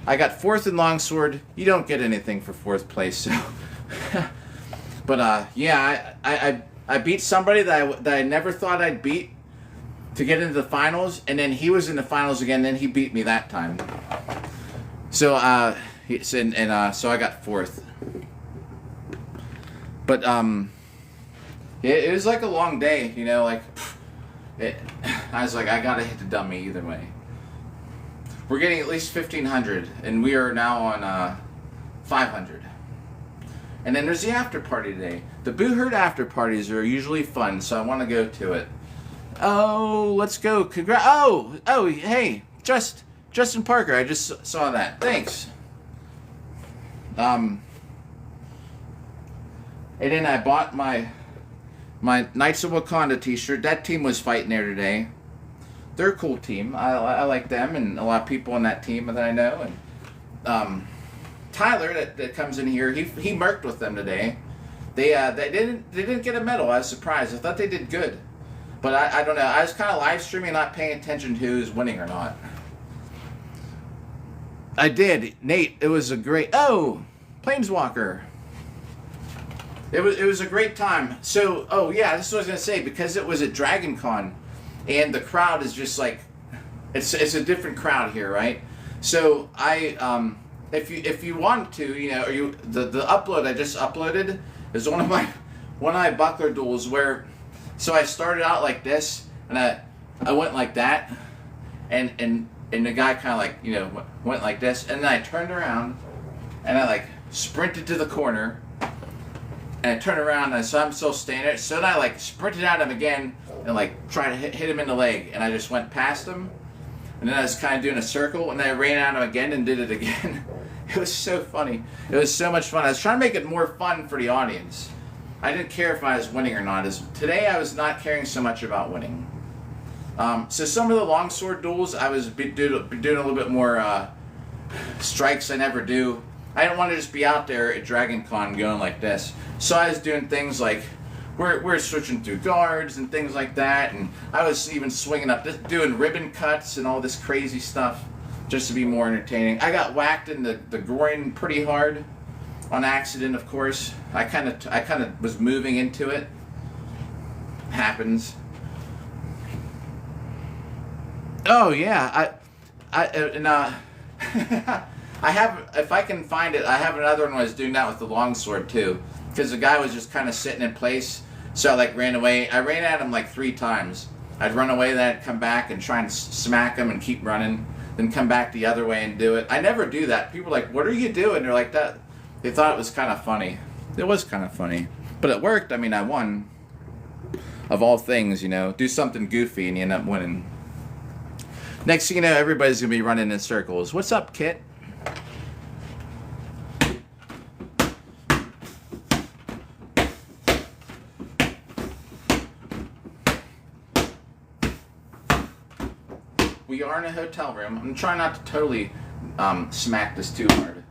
I got 4th in Longsword. You don't get anything for 4th place, so. But yeah, I beat somebody that I never thought I'd beat to get into the finals, and then he was in the finals again, and then he beat me that time. So so I got 4th. But it was like a long day, you know, like I was like, I gotta hit the dummy either way. We're getting at least 1,500, and we are now on 500. And then there's the after party today. The Boo Herd after parties are usually fun, so I want to go to it. Oh, let's go! Oh, hey, Justin Parker. I just saw that. Thanks. And then I bought my my Knights of Wakanda t-shirt. That team was fighting there today. They're a cool team. I like them and a lot of people on that team that I know. And Tyler that comes in here, he merked with them today. They didn't get a medal. I was surprised. I thought they did good, but I don't know. I was kind of live streaming, not paying attention to who's winning or not. I did, Nate. It was a great Planeswalker. It was a great time. So yeah, this is what I was gonna say, because it was at Dragon Con, and the crowd is just like, it's a different crowd here, right? So if you want to, or the upload I just uploaded is one of my buckler duels where, so I started out like this and I went like that, and the guy kind of like went like this, and then I turned around and I like sprinted to the corner, and I turned around and so I'm still standing there, so then I like sprinted at him again and like tried to hit him in the leg, and I just went past him, and then I was kind of doing a circle, and then I ran at him again and did it again. It was so funny. It was so much fun. I was trying to make it more fun for the audience. I didn't care if I was winning or not. Today I was not caring so much about winning. So some of the longsword duels, I was doing a little bit more strikes I never do. I didn't want to just be out there at Dragon Con going like this. So I was doing things like, we're switching through guards and things like that, and I was even swinging up, doing ribbon cuts and all this crazy stuff, just to be more entertaining. I got whacked in the groin pretty hard, on accident, of course. I kind of was moving into it. Happens. Oh yeah, I have, if I can find it, I have another one where I was doing that with the longsword too, because the guy was just kind of sitting in place, so I like ran away. I ran at him like 3 times. I'd run away, then I'd come back and try and smack him and keep running, then come back the other way and do it. I never do that. People are like, what are you doing? They're like that. They thought it was kind of funny. It was kind of funny, but it worked. I mean, I won. Of all things, do something goofy and you end up winning. Next thing you know, everybody's gonna be running in circles. What's up, Kit? We are in a hotel room. I'm trying not to totally smack this too hard.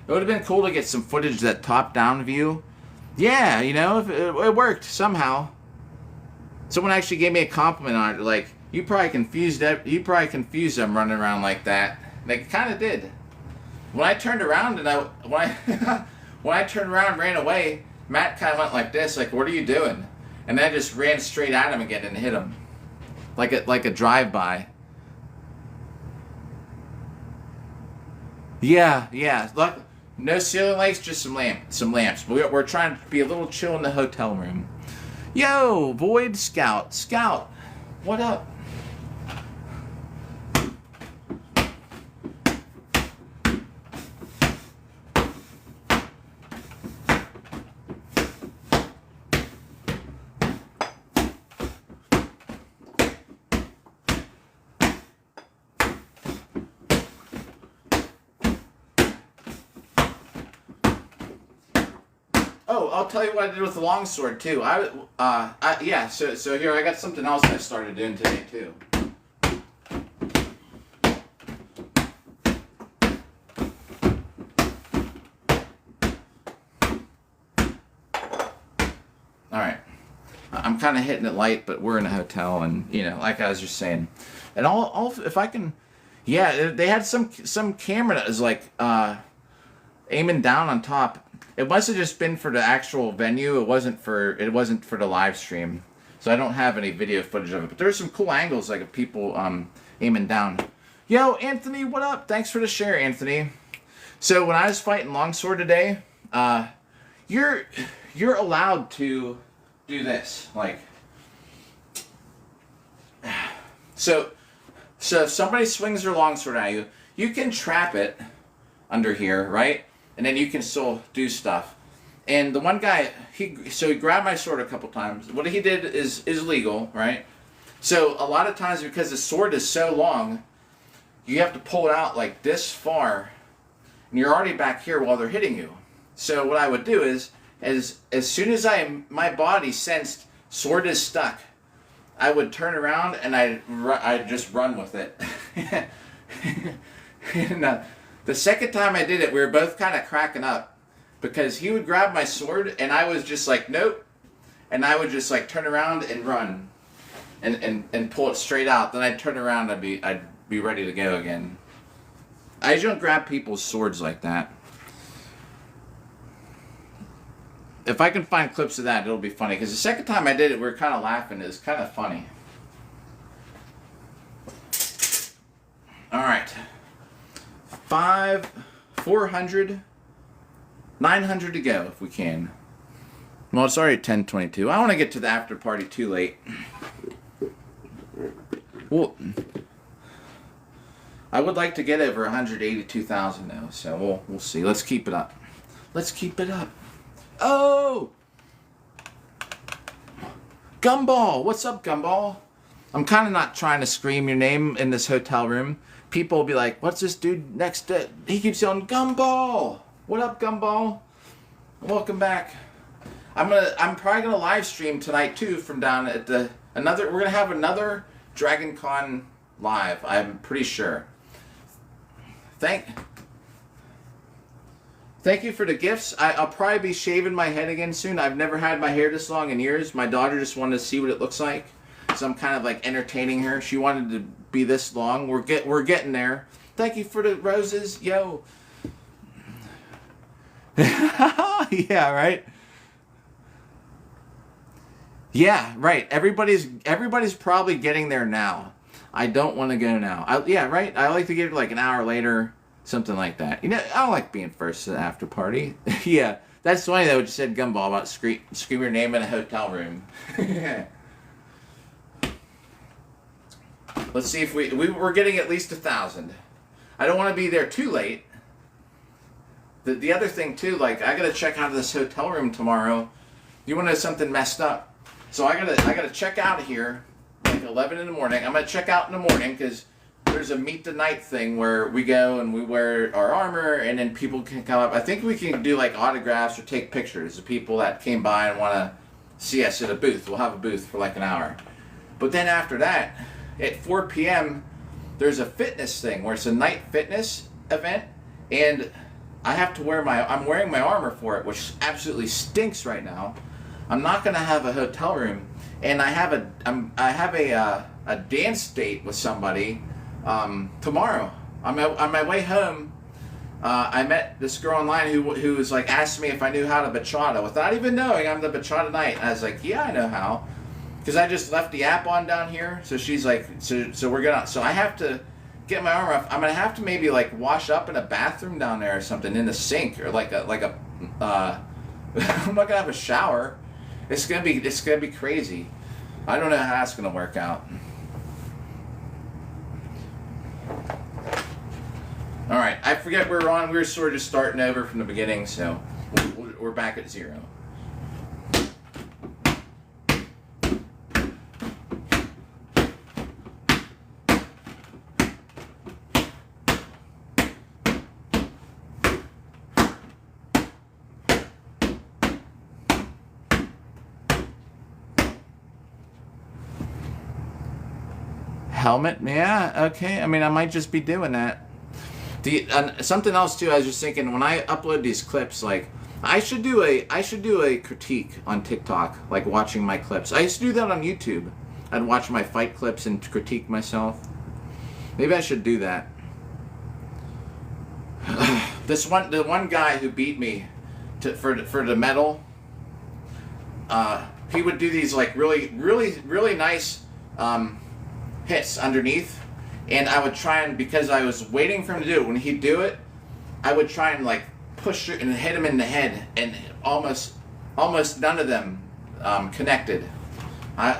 It would have been cool to get some footage of that top-down view. Yeah, if it worked somehow. Someone actually gave me a compliment on it. Like, you probably confused them running around like that. And they kind of did. When I turned around and when I turned around and ran away, Matt kind of went like this, like, "What are you doing?" And then I just ran straight at him again and hit him, like a drive-by. Yeah. Look. No ceiling lights, just some lamps. We're trying to be a little chill in the hotel room. Yo, Void Scout, what up? Oh, I'll tell you what I did with the longsword too. Yeah. So here I got something else I started doing today too. All right. I'm kind of hitting it light, but we're in a hotel, and like I was just saying, and all if I can, yeah, they had some camera that was like aiming down on top. It must have just been for the actual venue. It wasn't for the live stream, so I don't have any video footage of it. But there's some cool angles, like of people aiming down. Yo, Anthony, what up? Thanks for the share, Anthony. So when I was fighting longsword today, you're allowed to do this, like. So if somebody swings their longsword at you, you can trap it under here, right? And then you can still do stuff. And the one guy, he grabbed my sword a couple times. What he did is legal, right? So a lot of times, because the sword is so long, you have to pull it out like this far, and you're already back here while they're hitting you. So what I would do is as soon as my body sensed sword is stuck, I would turn around and I'd just run with it. And the second time I did it, we were both kind of cracking up because he would grab my sword and I was just like, nope. And I would just like turn around and run and pull it straight out. Then I'd turn around and I'd be ready to go again. I don't grab people's swords like that. If I can find clips of that, it'll be funny. Because the second time I did it, we were kind of laughing. It was kind of funny. All right. 400, 900 to go if we can. Well, it's already 10:22. I want to get to the after party too late. Well, I would like to get over 182,000 though, so we'll see. Let's keep it up. Let's keep it up. Oh! Gumball! What's up, Gumball? I'm kind of not trying to scream your name in this hotel room. People will be like, what's this dude next to... He keeps yelling, Gumball! What up, Gumball? Welcome back. I'm probably gonna live stream tonight too from down at we're gonna have another Dragon Con live, I'm pretty sure. Thank you for the gifts. I'll probably be shaving my head again soon. I've never had my hair this long in years. My daughter just wanted to see what it looks like. So I'm kind of like entertaining her. She wanted to be this long. We're getting there. Thank you for the roses. Yo. Yeah, right? Yeah, right. Everybody's probably getting there now. I don't want to go now. Yeah, right? I like to get it like an hour later. Something like that. You know, I don't like being first to the after party. Yeah, that's funny though what you said, Gumball, about scream your name in a hotel room. Let's see if we're getting at least 1,000. I don't want to be there too late. The other thing too, like I gotta check out of this hotel room tomorrow. You want to know something messed up? So I gotta check out of here like 11 in the morning. I'm gonna check out in the morning because there's a meet the night thing where we go and we wear our armor and then people can come up. I think we can do like autographs or take pictures of people that came by and want to see us at a booth. We'll have a booth for like an hour. But then after that, at 4 p.m., there's a fitness thing where it's a night fitness event and I have to I'm wearing my armor for it, which absolutely stinks right now. I'm not going to have a hotel room and I have a dance date with somebody tomorrow. On my way home, I met this girl online who was like asked me if I knew how to bachata without even knowing I'm the bachata knight. And I was like, yeah, I know how, because I just left the app on down here. So she's like, so we're gonna. So I have to get my armor off. I'm gonna have to maybe like wash up in a bathroom down there or something in the sink or like a. I'm not gonna have a shower. It's gonna be crazy. I don't know how that's gonna work out. All right, I forget where we're on. We were sort of just starting over from the beginning, so we're back at 0. Helmet, yeah, okay. I mean, I might just be doing that. Something else too. I was just thinking when I upload these clips, like I should do a critique on TikTok, like watching my clips. I used to do that on YouTube. I'd watch my fight clips and critique myself. Maybe I should do that. The one guy who beat me for the medal, he would do these like really nice hits underneath. And I would try and, because I was waiting for him to do it, when he'd do it, I would try and like push it and hit him in the head, and almost none of them connected.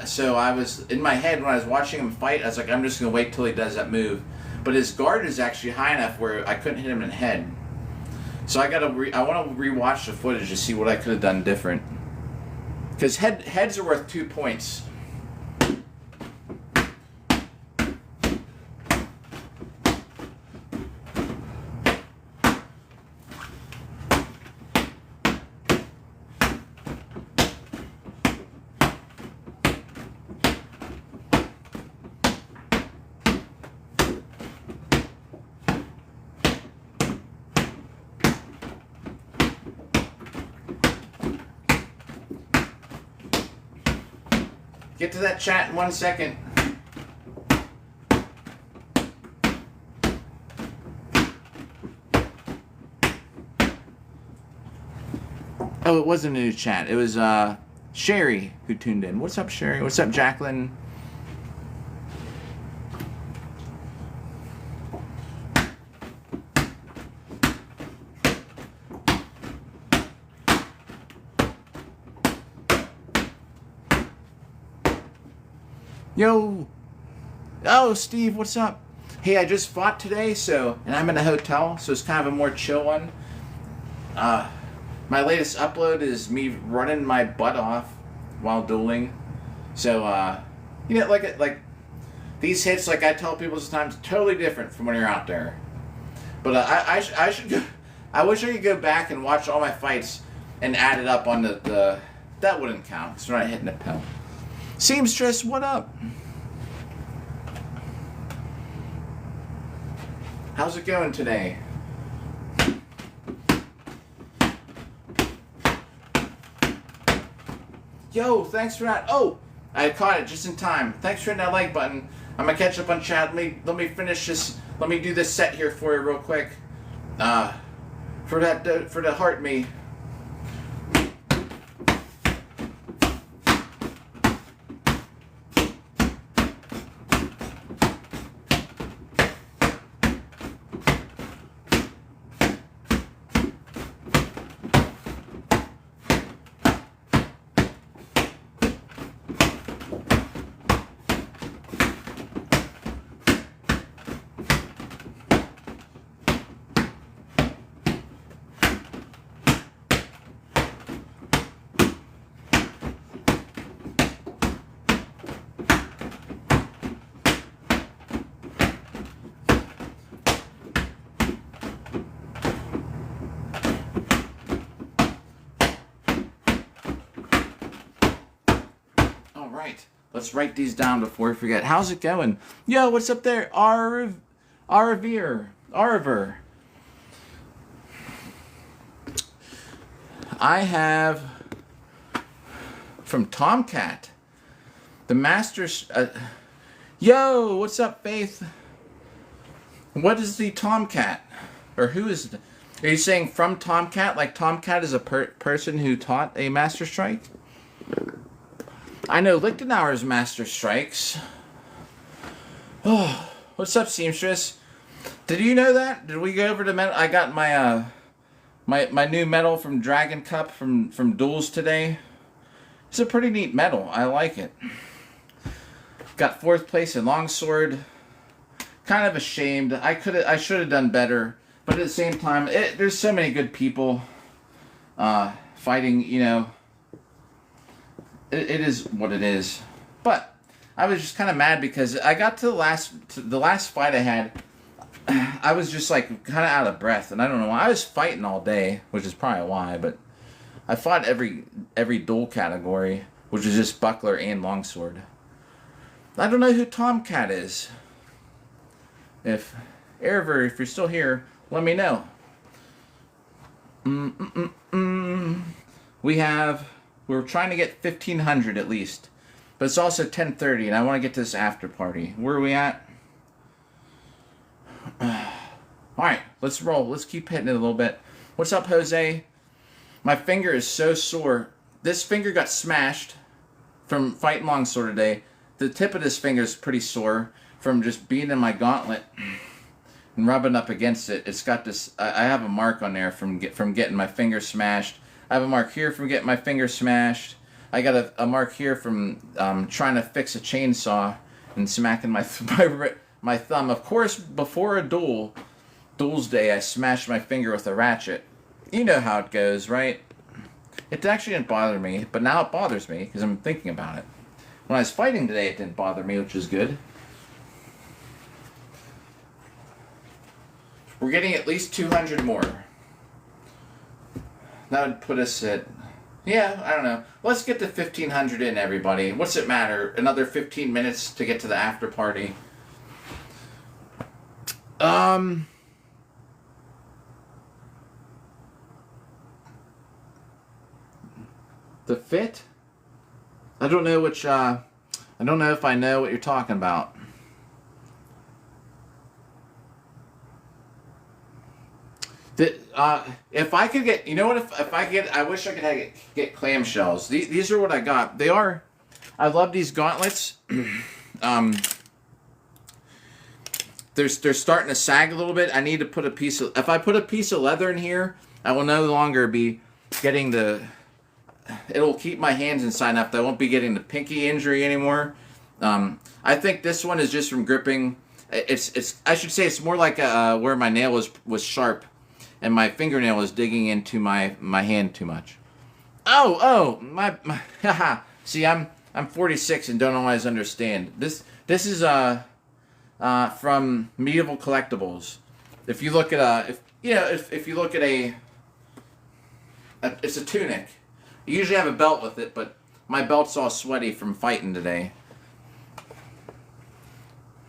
So I was, in my head when I was watching him fight, I was like, I'm just going to wait till he does that move. But his guard is actually high enough where I couldn't hit him in the head. So I want to rewatch the footage to see what I could have done different. Because heads are worth 2 points. Get to that chat in 1 second. Oh, it wasn't a new chat. It was Sherry who tuned in. What's up, Sherry? What's up, Jacqueline? Yo! Oh, Steve, what's up? Hey, I just fought today, and I'm in a hotel, so it's kind of a more chill one. My latest upload is me running my butt off while dueling. So, like these hits, like I tell people sometimes, totally different from when you're out there. But I should go. I wish I could go back and watch all my fights and add it up on the that wouldn't count because we're not hitting a Pell. Seamstress, what up? How's it going today? Yo, thanks for that. Oh, I caught it just in time. Thanks for hitting that like button. I'm gonna catch up on chat. Let me finish this. Let me do this set here for you real quick. For the heart me. Right, let's write these down before we forget. How's it going? Yo, what's up there? Arver. I have from Tomcat, the Masters. Yo, what's up, Faith? What is the Tomcat? Or who is? Are you saying from Tomcat? Like Tomcat is a person who taught a Master Strike? I know Lichtenauer's Master Strikes. Oh, what's up, Seamstress? Did you know that? Did we go over to medal? I got my my new medal from Dragon Cup from Duels today. It's a pretty neat medal. I like it. Got 4th place in Longsword. Kind of ashamed. I should have done better, but at the same time, there's so many good people fighting. You know. It is what it is, but I was just kind of mad because I got to the last fight I had. I was just like kind of out of breath, and I don't know why. I was fighting all day, which is probably why. But I fought every dual category, which is just buckler and longsword. I don't know who Tomcat is. If you're still here, let me know. We're trying to get 1,500 at least. But it's also 10:30 and I want to get to this after party. Where are we at? Alright, let's roll. Let's keep hitting it a little bit. What's up, Jose? My finger is so sore. This finger got smashed from fighting longsword today. The tip of this finger is pretty sore from just being in my gauntlet and rubbing up against it. It's got this. I have a mark on there from getting my finger smashed. I have a mark here from getting my finger smashed. I got a mark here from trying to fix a chainsaw and smacking my thumb. Of course, before a duels day, I smashed my finger with a ratchet. You know how it goes, right? It actually didn't bother me, but now it bothers me because I'm thinking about it. When I was fighting today, it didn't bother me, which is good. We're getting at least 200 more. That would put us at, yeah, I don't know. Let's get to 1,500 in, everybody. What's it matter? Another 15 minutes to get to the after party. The fit? I don't know which, I don't know if I know what you're talking about. If I could get, you know what? If I could get, I wish I could get clamshells. These are what I got. They are. I love these gauntlets. They're starting to sag a little bit. I need to put a piece of. If I put a piece of leather in here, I will no longer be getting the. It'll keep my hands inside enough that I won't be getting the pinky injury anymore. I think this one is just from gripping. It's. I should say it's more like where my nail was sharp. And my fingernail is digging into my hand too much. My haha. See, I'm 46 and don't always understand. This is from Medieval Collectibles. If you look at if you look at it's a tunic. You usually have a belt with it, but my belt's all sweaty from fighting today.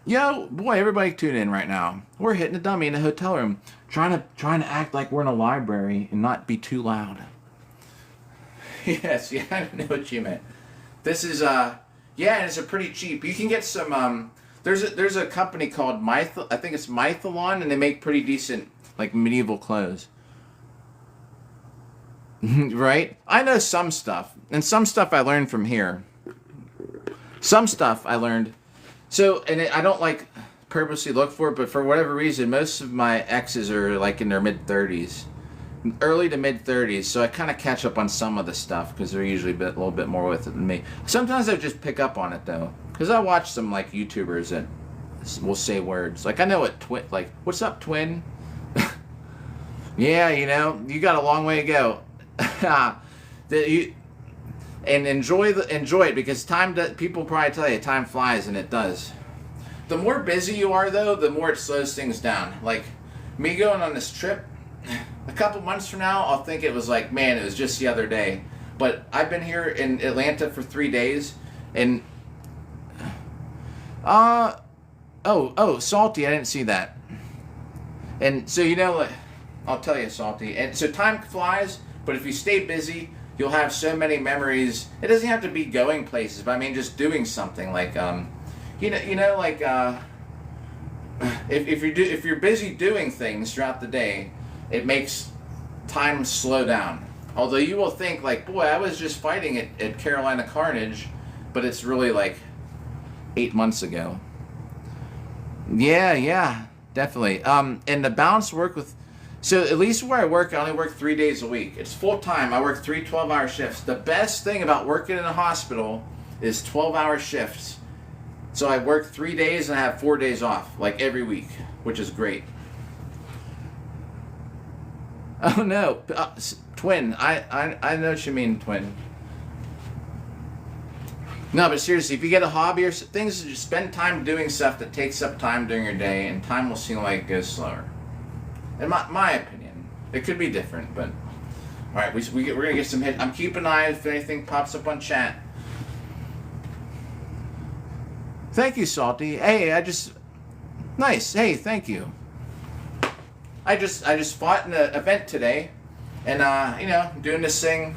Yo, boy, everybody tune in right now. We're hitting a dummy in a hotel room, trying to act like we're in a library and not be too loud. Yes, yeah, I know what you meant. This is and it's a pretty cheap. You can get some there's a company called I think it's Mythalon, and they make pretty decent like medieval clothes. Right? I know some stuff, and some stuff I learned from here. Some stuff I learned. So, I don't like purposely look for it, but for whatever reason, most of my exes are like in their mid-30s. Early to mid-30s, so I kind of catch up on some of the stuff because they're usually a little bit more with it than me. Sometimes I just pick up on it, though, because I watch some like YouTubers that will say words. Like, I know what what's up, twin? Yeah, you got a long way to go. And enjoy it, because people probably tell you time flies, and it does. The more busy you are, though, the more it slows things down. Like me going on this trip, a couple months from now, I'll think it was like, man, it was just the other day. But I've been here in Atlanta for 3 days, and Salty, I didn't see that. And so I'll tell you, Salty. And so time flies, but if you stay busy, you'll have so many memories. It doesn't have to be going places, but I mean just doing something like if you're busy doing things throughout the day, it makes time slow down. Although you will think like, boy, I was just fighting at Carolina Carnage, but it's really like 8 months ago. Yeah, definitely. And the balance work with. So at least where I work, I only work 3 days a week. It's full time. I work 3 12-hour shifts. The best thing about working in a hospital is 12-hour shifts. So I work 3 days and I have 4 days off, like every week, which is great. Oh no, twin. I know what you mean, twin. No, but seriously, if you get a hobby or things, just spend time doing stuff that takes up time during your day, and time will seem like it goes slower. In my opinion, it could be different, but all right, we're gonna get some hit. I'm keeping an eye if anything pops up on chat. Thank you, Salty. Hey, nice. Hey, thank you. I just fought in an event today, and doing this thing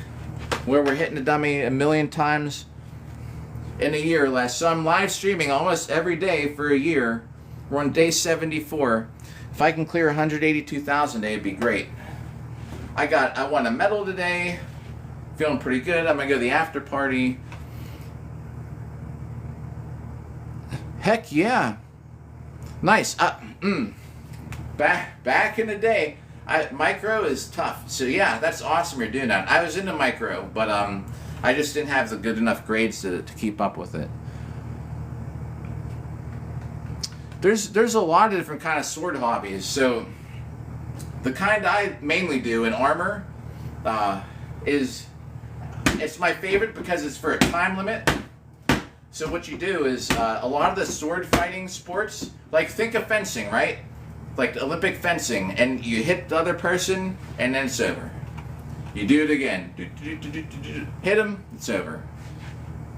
where we're hitting the dummy 1,000,000 times in a year or less. So I'm live streaming almost every day for a year. We're on day 74. If I can clear 182,000 a day, it'd be great. I won a medal today. Feeling pretty good. I'm gonna go to the after party. Heck yeah. Nice. Back in the day, micro is tough. So yeah, that's awesome you're doing that. I was into micro, but I just didn't have the good enough grades to keep up with it. There's a lot of different kind of sword hobbies. So the kind I mainly do in armor it's my favorite because it's for a time limit. So what you do is a lot of the sword fighting sports, like think of fencing, right? Like Olympic fencing, and you hit the other person and then it's over. You do it again. Hit him, it's over.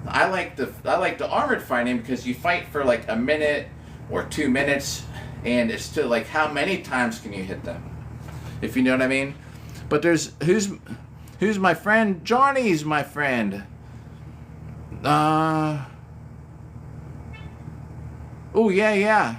I like the armored fighting because you fight for like a minute or 2 minutes, and it's still like how many times can you hit them, if you know what I mean. But there's who's my friend? Johnny's my friend. Oh, yeah, yeah.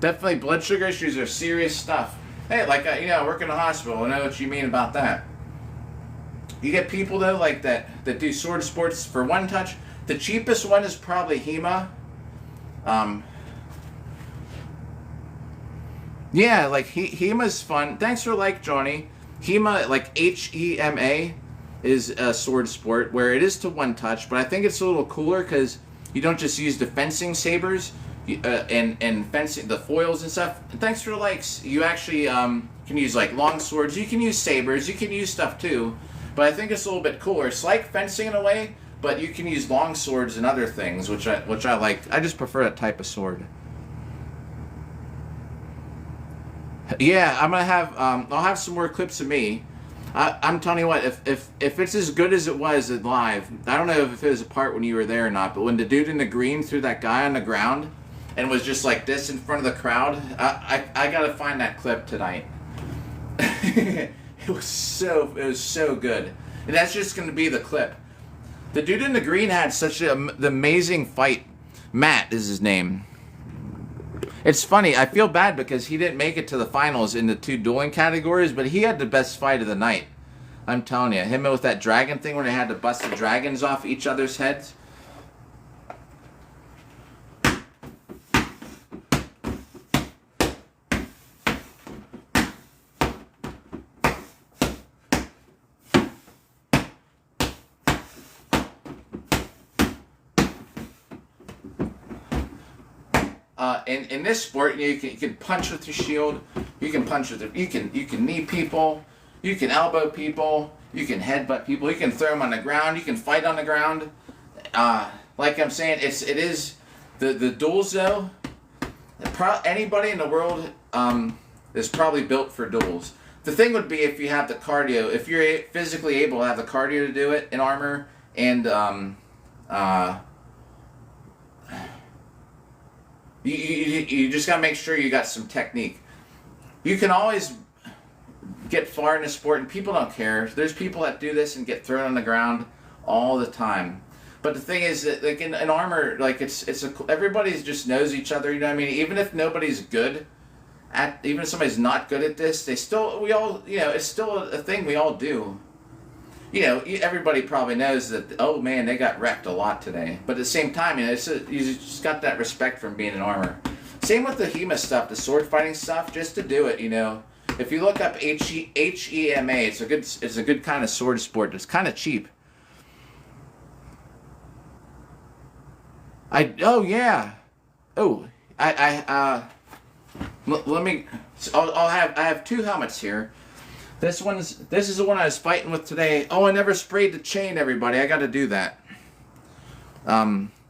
Definitely, blood sugar issues are serious stuff. Hey, like, I work in a hospital. I know what you mean about that. You get people, though, like that do sword sports for one touch. The cheapest one is probably HEMA. Um, yeah, like, HEMA's fun. Thanks for like, Johnny. HEMA, like HEMA, is a sword sport where it is to one touch, but I think it's a little cooler because you don't just use the fencing sabers and fencing the foils and stuff. And thanks for the likes. You actually can use like long swords. You can use sabers. You can use stuff too, but I think it's a little bit cooler. It's like fencing in a way, but you can use long swords and other things, which I like. I just prefer that type of sword. Yeah, I'm gonna have I'll have some more clips of me. I'm telling you what, if it's as good as it was at live, I don't know if it was a part when you were there or not, but when the dude in the green threw that guy on the ground and was just like this in front of the crowd, I gotta find that clip tonight. It was so good, and that's just gonna be the clip. The dude in the green had such the amazing fight. Matt is his name. It's funny, I feel bad because he didn't make it to the finals in the two dueling categories, but he had the best fight of the night. I'm telling you, him with that dragon thing where they had to bust the dragons off each other's heads. In this sport, you can punch with your shield. You can punch with it. You can knee people. You can elbow people. You can headbutt people. You can throw them on the ground. You can fight on the ground. Like I'm saying, it is the duels though. Anybody in the world is probably built for duels. The thing would be if you have the cardio. If you're physically able to have the cardio to do it in armor and You just gotta make sure you got some technique. You can always get far in the sport, and people don't care. There's people that do this and get thrown on the ground all the time. But the thing is that, like in armor, like everybody just knows each other. You know what I mean? Even if nobody's good even if somebody's not good at this, it's still a thing we all do. Everybody probably knows that, oh man, they got wrecked a lot today. But at the same time, you just got that respect from being in armor. Same with the HEMA stuff, the sword fighting stuff, just to do it, If you look up HEMA, it's a good kind of sword sport. It's kind of cheap. Let me, I have two helmets here. This is the one I was fighting with today. Oh, I never sprayed the chain, everybody. I got to do that.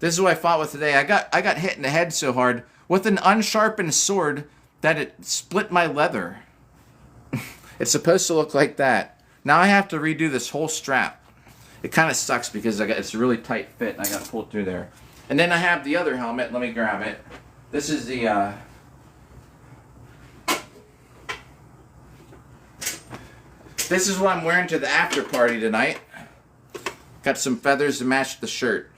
This is what I fought with today. I got hit in the head so hard with an unsharpened sword that it split my leather. It's supposed to look like that. Now I have to redo this whole strap. It kind of sucks because it's a really tight fit and I got to pull it through there. And then I have the other helmet. Let me grab it. This is the This is what I'm wearing to the after party tonight. Got some feathers to match the shirt.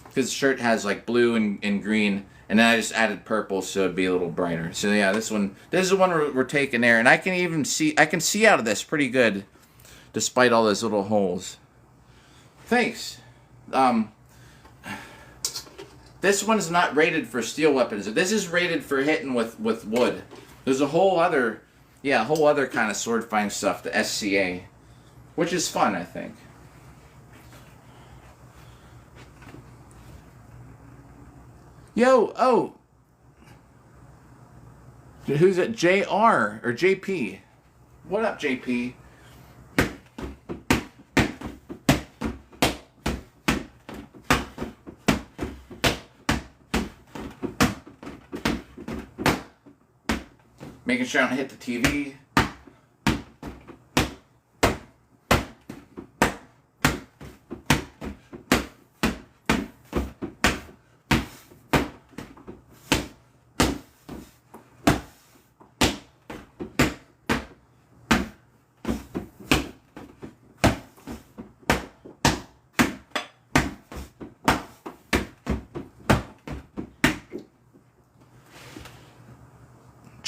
Because the shirt has like blue and green. And then I just added purple so it'd be a little brighter. So yeah, this is the one we're taking there. And I can see out of this pretty good. Despite all those little holes. Thanks. This one's not rated for steel weapons. This is rated for hitting with wood. There's a whole other kind of sword fighting stuff, the SCA, which is fun, I think. Who's it? JR or JP? What up, JP? Making sure I don't hit the TV.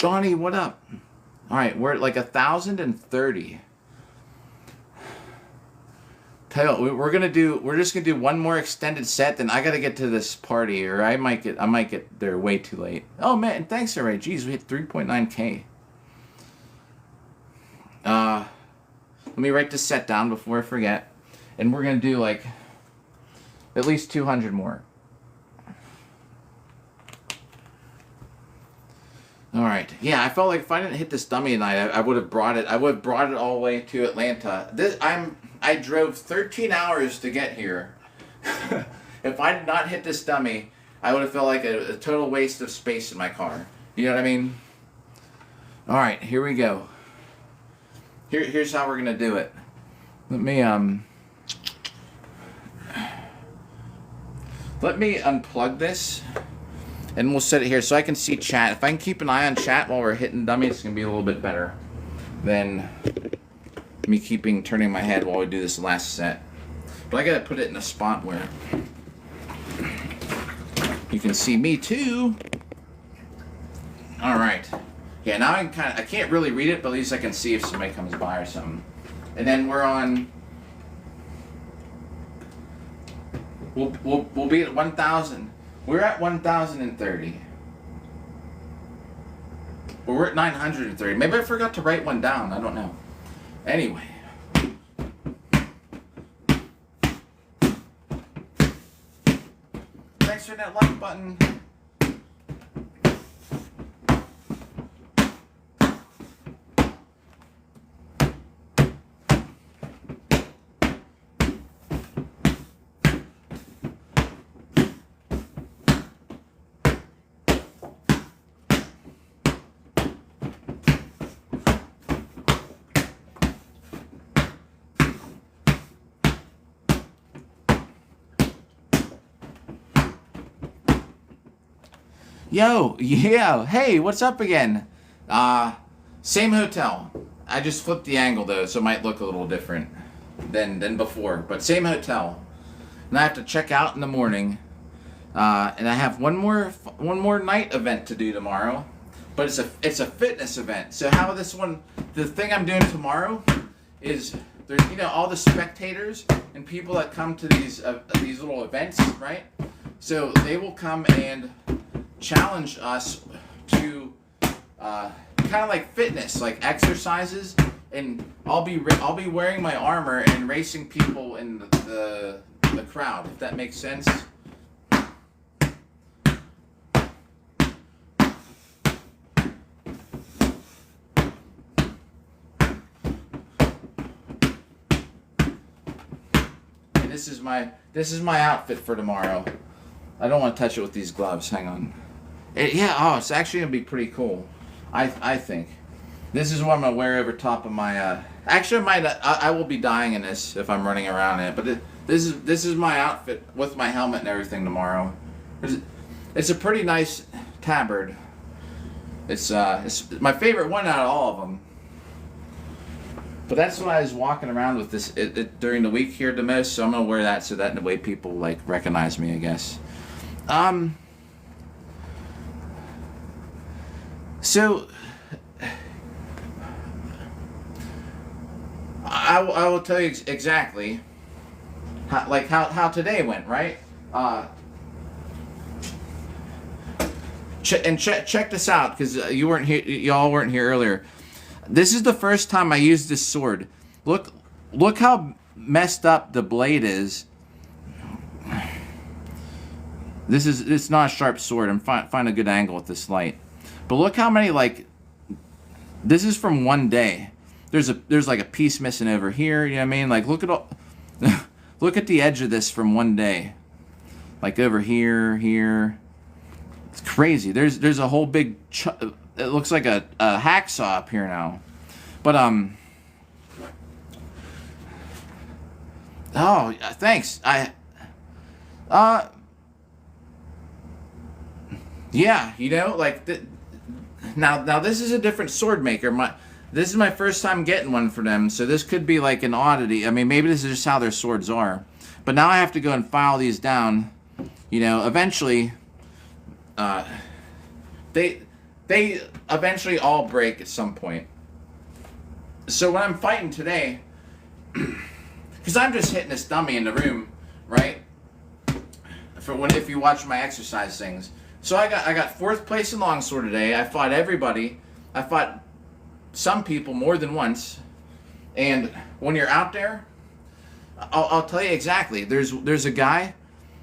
Johnny, what up? All right, we're at like 1,030. Tell you what, we're just gonna do one more extended set. Then I gotta get to this party, or I might get there way too late. Oh man, thanks already. Jeez, we hit 3.9K. Let me write this set down before I forget, and we're gonna do like at least 200 more. All right. Yeah, I felt like if I didn't hit this dummy tonight, I would have brought it. I would have brought it all the way to Atlanta. I drove 13 hours to get here. If I did not hit this dummy, I would have felt like a total waste of space in my car. You know what I mean? All right, here we go. Here's how we're gonna do it. Let me unplug this. And we'll set it here so I can see chat. If I can keep an eye on chat while we're hitting dummies, it's going to be a little bit better than me turning my head while we do this last set. But I got to put it in a spot where you can see me too. All right. Yeah, now I can't really read it, but at least I can see if somebody comes by or something. And then we're on. We'll be at 1,000. We're at 1,030. Or we're at 930. Maybe I forgot to write one down. I don't know. Anyway. Thanks for that like button. Yo, yeah, hey, what's up again? Same hotel. I just flipped the angle though, so it might look a little different than before, but same hotel. And I have to check out in the morning. And I have one more night event to do tomorrow, but it's a fitness event. So how this one, the thing I'm doing tomorrow is there's all the spectators and people that come to these little events, right? So they will come and challenge us to kind of like fitness, like exercises, and I'll be wearing my armor and racing people in the crowd, if that makes sense. And this is my outfit for tomorrow. I don't want to touch it with these gloves. Hang on. It's actually gonna be pretty cool. I think. This is what I'm gonna wear over top of my. Actually, I will be dying in this if I'm running around in it. But this is my outfit with my helmet and everything tomorrow. It's a pretty nice tabard. It's my favorite one out of all of them. But that's what I was walking around with this during the week here the most. So I'm gonna wear that so that in the way people like recognize me, I guess. So, I will tell you exactly how today went, right? Check this out, because y'all weren't here earlier. This is the first time I used this sword. Look how messed up the blade is. It's not a sharp sword. I'm find a good angle with this light. But look how many, this is from one day. There's like a piece missing over here, you know what I mean? Like, look at all, look at the edge of this from one day. Like over here. It's crazy. There's a whole big, it looks like a hacksaw up here now. But, oh, thanks. Yeah, Now this is a different sword maker. This is my first time getting one for them, so this could be like an oddity. I mean, maybe this is just how their swords are. But now I have to go and file these down. Eventually, they eventually all break at some point. So when I'm fighting today, because I'm just hitting this dummy in the room, right? If you watch my exercise things. So I got 4th place in longsword today. I fought everybody. I fought some people more than once. And when you're out there, I'll tell you exactly. There's a guy.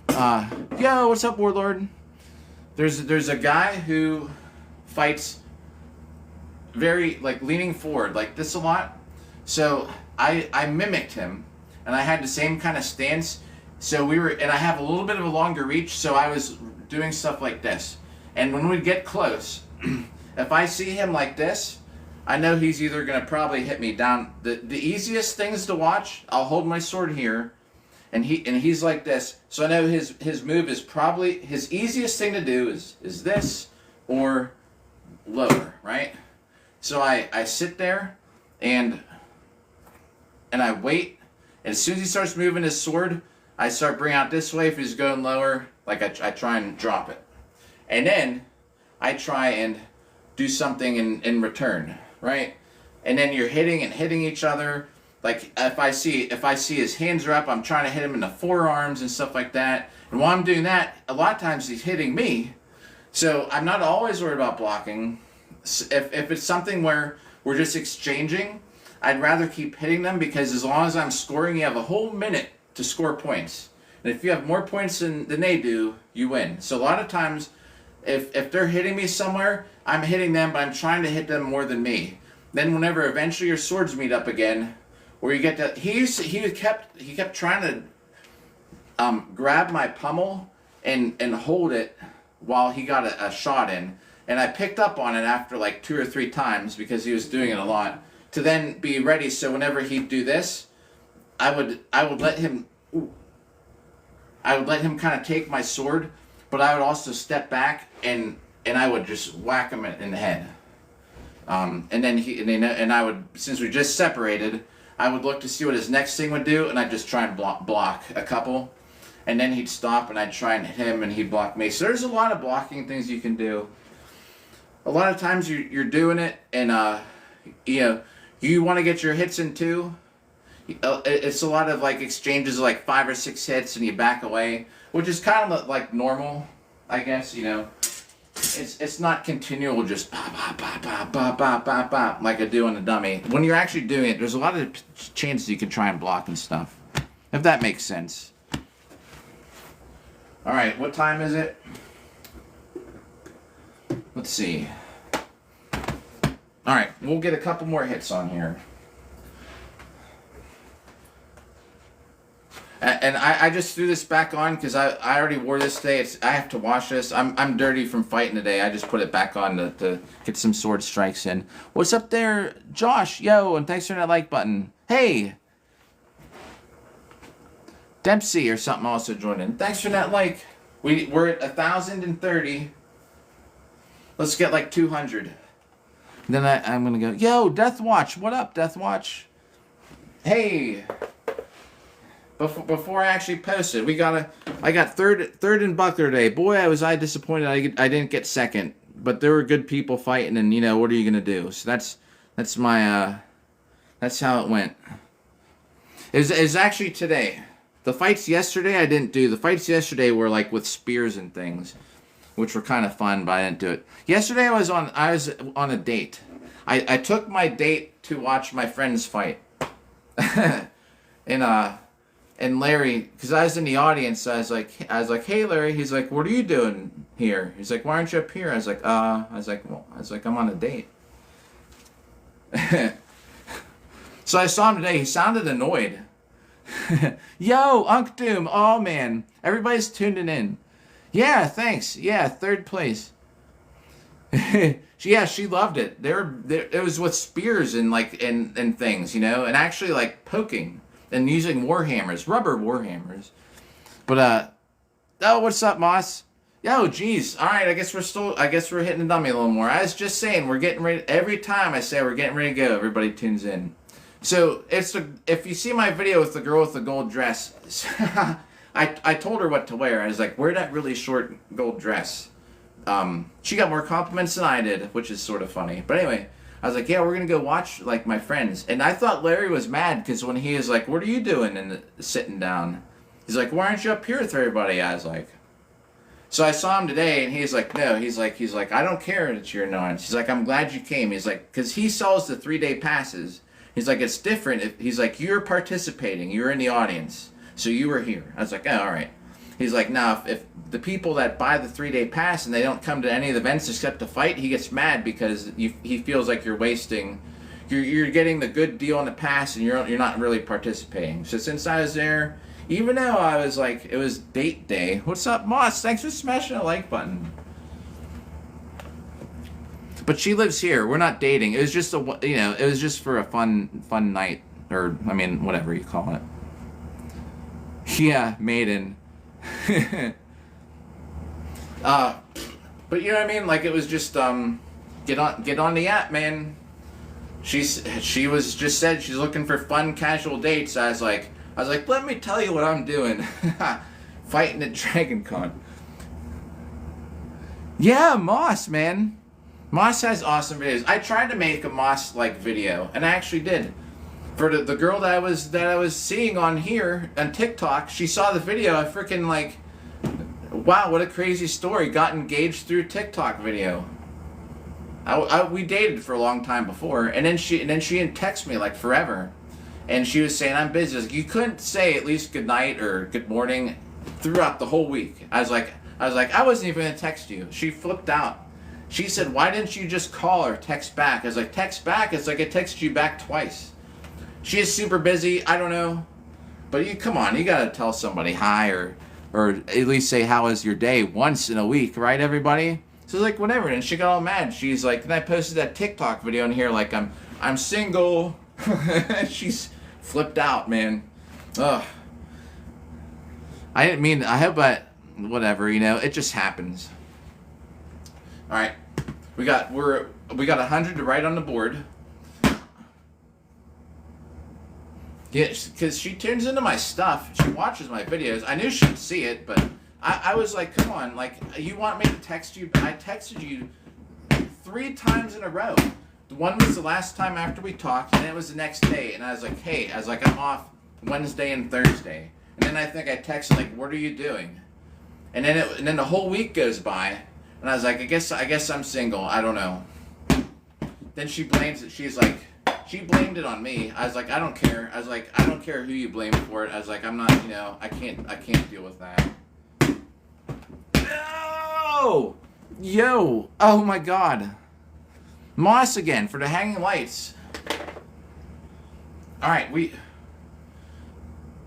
Yo, what's up, Warlord? There's a guy who fights very like leaning forward like this a lot. So I mimicked him, and I had the same kind of stance. So and I have a little bit of a longer reach, so I was doing stuff like this. And when we get close, if I see him like this, I know he's either gonna probably hit me down. The easiest things to watch, I'll hold my sword here, and he's like this. So I know his move is probably, his easiest thing to do is this or lower, right? So I sit there and I wait, and as soon as he starts moving his sword, I start bringing out this way. If he's going lower, like I try and drop it. And then I try and do something in return, right? And then you're hitting each other. Like if I see his hands are up, I'm trying to hit him in the forearms and stuff like that. And while I'm doing that, a lot of times he's hitting me. So I'm not always worried about blocking. If it's something where we're just exchanging, I'd rather keep hitting them, because as long as I'm scoring, you have a whole minute to score points. And if you have more points than they do, you win. So a lot of times, if they're hitting me somewhere, I'm hitting them, but I'm trying to hit them more than me. Then whenever eventually your swords meet up again, where you get to, he kept trying to grab my pummel and hold it while he got a shot in. And I picked up on it after like 2 or 3 times, because he was doing it a lot, to then be ready. So whenever he'd do this, I would let him kind of take my sword, but I would also step back and I would just whack him in the head. And then I would, since we just separated, I would look to see what his next thing would do, and I'd just try and block a couple, and then he'd stop, and I'd try and hit him, and he'd block me. So there's a lot of blocking things you can do. A lot of times you're doing it, and you want to get your hits in too. It's a lot of like exchanges of like 5 or 6 hits, and you back away, which is kind of like normal, I guess. It's not continual, just bop, bop, bop, bop, bop, bop, bop, bop, like I do on the dummy. When you're actually doing it, there's a lot of chances you can try and block and stuff, if that makes sense. All right, what time is it? Let's see. All right, we'll get a couple more hits on here. And I just threw this back on because I already wore this today. I have to wash this. I'm dirty from fighting today. I just put it back on to get some sword strikes in. What's up there, Josh? Yo, and thanks for that like button. Hey, Dempsey or something also joined in. Thanks for that like. We're at 1,030. Let's get like 200. Then I'm gonna go. Yo, Deathwatch. What up, Deathwatch? Hey. Before I actually posted, I got third in Buckler today. Boy, was I disappointed I didn't get second. But there were good people fighting, and what are you gonna do? So that's my that's how it went. It was actually today. The fights yesterday I didn't do. The fights yesterday were like with spears and things, which were kind of fun, but I didn't do it. Yesterday I was on a date. I took my date to watch my friends fight. And Larry, because I was in the audience, I was like, hey Larry. He's like, what are you doing here? He's like, why aren't you up here? I was like, I'm on a date. So I saw him today. He sounded annoyed. Yo, Unc Doom. Oh man, everybody's tuning in. Yeah, thanks. Yeah, 3rd place. Yeah, she loved it. It was with spears and like and things, and actually like poking. And using warhammers, rubber warhammers. But oh, what's up, Moss? Yo, geez. All right, I guess we're hitting the dummy a little more. I was just saying, we're getting ready. Every time I say we're getting ready to go, everybody tunes in. So if you see my video with the girl with the gold dress, I told her what to wear. I was like, wear that really short gold dress. she got more compliments than I did, which is sort of funny. But anyway, I was like, yeah, we're gonna go watch like my friends. And I thought Larry was mad because when he was like, what are you doing and sitting down? He's like, why aren't you up here with everybody? I was like, so I saw him today, and he's like, no, he's like, I don't care that you're not. He's like, I'm glad you came. He's like, because he sells the 3-day passes. He's like, it's different. He's like, you're participating. You're in the audience. So you were here. I was like, oh, all right. He's like, now, if the people that buy the 3-day pass and they don't come to any of the events except to fight, he gets mad because he feels like you're wasting, you're getting the good deal on the pass and you're not really participating. So since I was there, even though I was like, it was date day. What's up, Moss? Thanks for smashing the like button. But she lives here. We're not dating. It was just it was just for a fun night, or I mean, whatever you call it. Yeah, maiden. But you know what I mean? Like it was just get on the app, man. She was just said she's looking for fun casual dates. I was like, let me tell you what I'm doing. Fighting at Dragon Con. Yeah, Moss, man. Moss has awesome videos. I tried to make a Moss like video, and I actually did. For the girl that I was seeing on here on TikTok, she saw the video. I freaking like, wow, what a crazy story. Got engaged through TikTok video. We dated for a long time before, and then she didn't text me like forever, and she was saying I'm busy. Like, you couldn't say at least good night or good morning throughout the whole week. I was like I wasn't even gonna text you. She flipped out. She said, why didn't you just call or text back? I was like, text back? It's like I texted you back twice. She is super busy. I don't know, but come on, you gotta tell somebody hi or at least say how was your day once in a week, right, everybody? So like whatever. And she got all mad. She's like, then I posted that TikTok video in here like I'm single. She's flipped out, man. Ugh. I didn't mean. I hope whatever. It just happens. All right, we got 100 to write on the board. Yeah, because she tunes into my stuff. She watches my videos. I knew she'd see it, but I was like, come on, like, you want me to text you? I texted you 3 times in a row. One was the last time after we talked, and it was the next day. And I was like, hey, I'm off Wednesday and Thursday. And then I think I texted, like, what are you doing? And then the whole week goes by, and I was like, I guess I'm single. I don't know. Then she blames it. She blamed it on me. I was like, I don't care. I was like, I don't care who you blame for it. I was like, I'm not, I can't deal with that. No! Yo! Oh my God. Moss again for the hanging lights. Alright,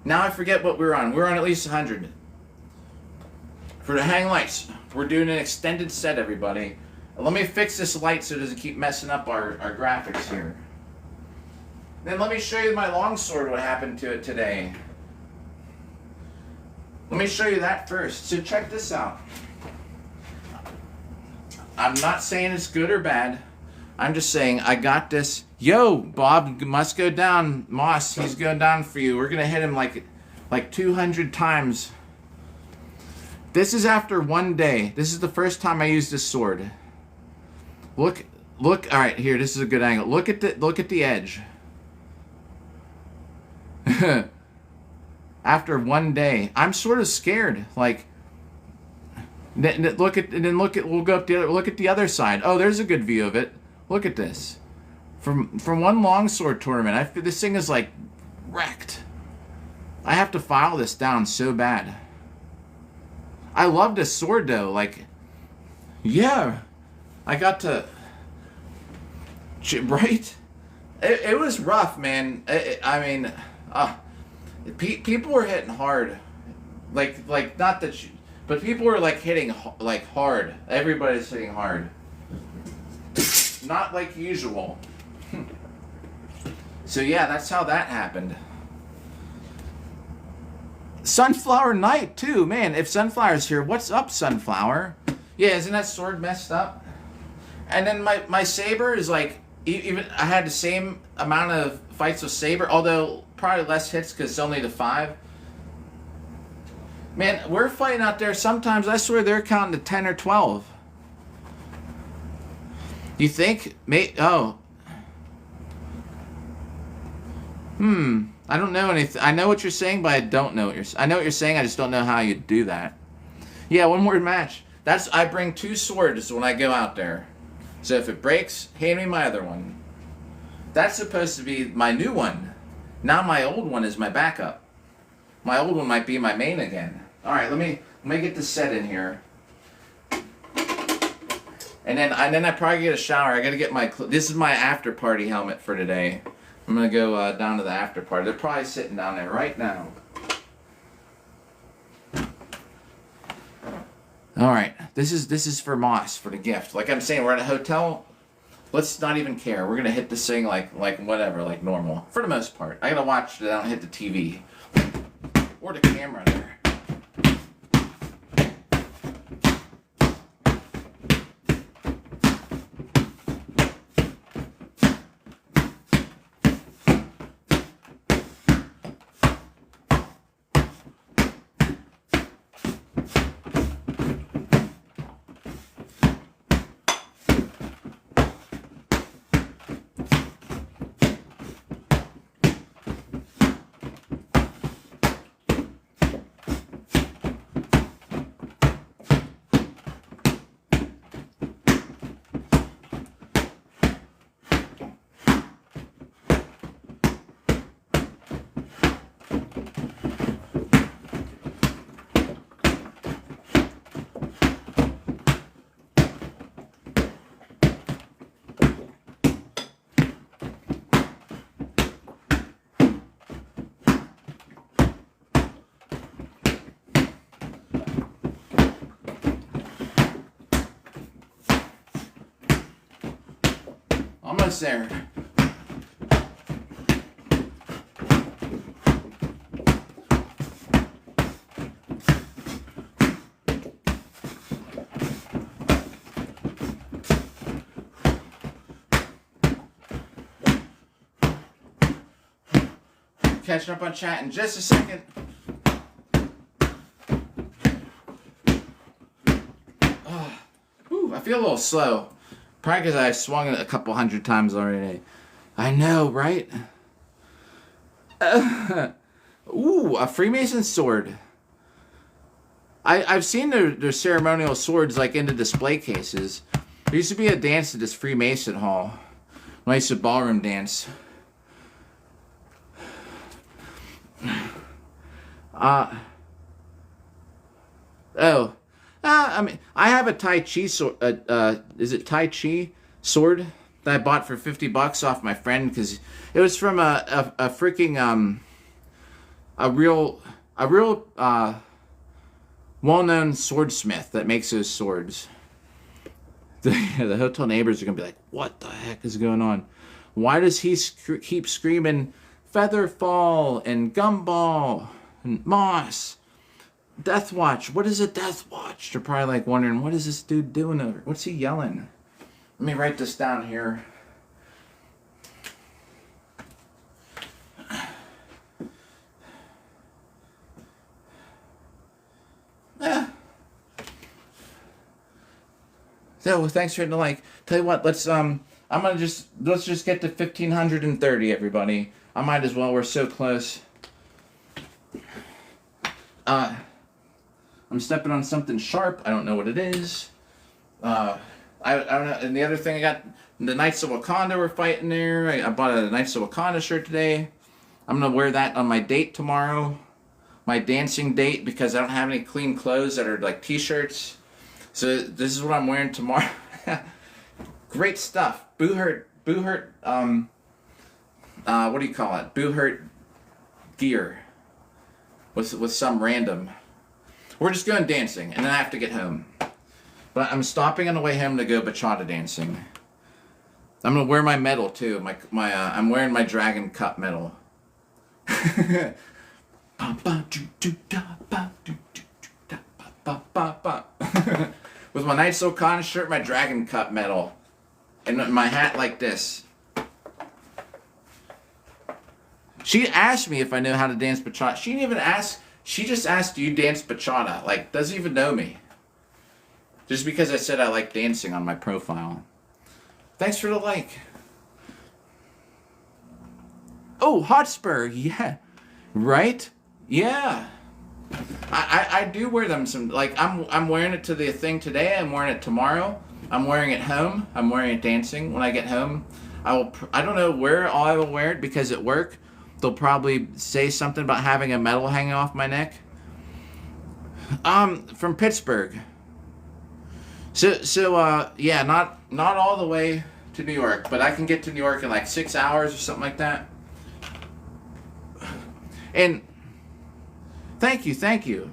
now I forget what we're on. We're on at least 100. For the hanging lights, we're doing an extended set, everybody. Let me fix this light so it doesn't keep messing up our graphics here. Then let me show you my longsword, what happened to it today. Let me show you that first. So check this out. I'm not saying it's good or bad. I'm just saying I got this. Yo, Bob must go down. Moss, he's going down for you. We're going to hit him like 200 times. This is after 1 day. This is the first time I used this sword. Look. All right, here. This is a good angle. Look at the edge. After 1 day, I'm sort of scared. Like, look at. We'll go up look at the other side. Oh, there's a good view of it. Look at this. From one longsword tournament, this thing is like wrecked. I have to file this down so bad. I love this sword though. Like, yeah, I got to. Right? It was rough, man. I mean, people were hitting hard. Like not that, but people were like hitting like hard. Everybody's hitting hard. Not like usual. So yeah, that's how that happened. Sunflower Knight too, man. If Sunflower's here, what's up, Sunflower? Yeah, isn't that sword messed up? And then my saber is like, even I had the same amount of fights with saber, although probably less hits because it's only the 5. Man, we're fighting out there. Sometimes I swear they're counting to 10 or 12. You think? Oh. I don't know anything. I know what you're saying, but I don't know what you're. I know what you're saying. I just don't know how you do that. Yeah, one more match. I bring 2 swords when I go out there. So if it breaks, hand me my other one. That's supposed to be my new one. Now my old one is my backup. My old one might be my main again. All right, let me get this set in here. And then I probably get a shower. I gotta get this is my after party helmet for today. I'm gonna go down to the after party. They're probably sitting down there right now. All right, this is for Moss for the gift. Like I'm saying, we're at a hotel. Let's not even care. We're gonna hit this thing like whatever, like normal for the most part. I gotta watch that I don't hit the TV or the camera there. Almost there. Catching up on chat in just a second. I feel a little slow. Probably because I swung it a couple hundred times already. I know, right? Ooh, a Freemason sword. I've seen their ceremonial swords like in the display cases. There used to be a dance at this Freemason hall when I used to ballroom dance. I mean, I have a Tai Chi sword. Is it Tai Chi sword that I bought for $50 off my friend because it was from a freaking a real well-known swordsmith that makes those swords. The hotel neighbors are gonna be like, "What the heck is going on? Why does he keep screaming Featherfall and Gumball and Moss?" Death Watch. What is a Death Watch? They're probably like wondering, what is this dude doing over? What's he yelling? Let me write this down here. So thanks for hitting the like. Tell you what, let's just get to 1,530, everybody. I might as well. We're so close. I'm stepping on something sharp. I don't know what it is. I don't know. And the other thing I got, the Knights of Wakanda were fighting there. I bought a Knights of Wakanda shirt today. I'm going to wear that on my date tomorrow. My dancing date, because I don't have any clean clothes that are like t-shirts. So this is what I'm wearing tomorrow. Great stuff. Boo Hurt, what do you call it? Boo Hurt gear. With some random. We're just going dancing, and then I have to get home. But I'm stopping on the way home to go bachata dancing. I'm gonna wear my medal too. I'm wearing my Dragon Cup medal. With my Knights of Wakanda shirt, my Dragon Cup medal, and my hat like this. She asked me if I know how to dance bachata. She didn't even ask. She just asked, "Do you dance bachata?" Like, doesn't even know me. Just because I said I like dancing on my profile. Thanks for the like. Oh, Hotspur, yeah. Right? Yeah. I do wear them some, like, I'm wearing it to the thing today, I'm wearing it tomorrow, I'm wearing it home, I'm wearing it dancing. When I get home, I don't know where I will wear it, because at work, they'll probably say something about having a medal hanging off my neck. From Pittsburgh. So, yeah, not all the way to New York, but I can get to New York in like 6 hours or something like that. And thank you.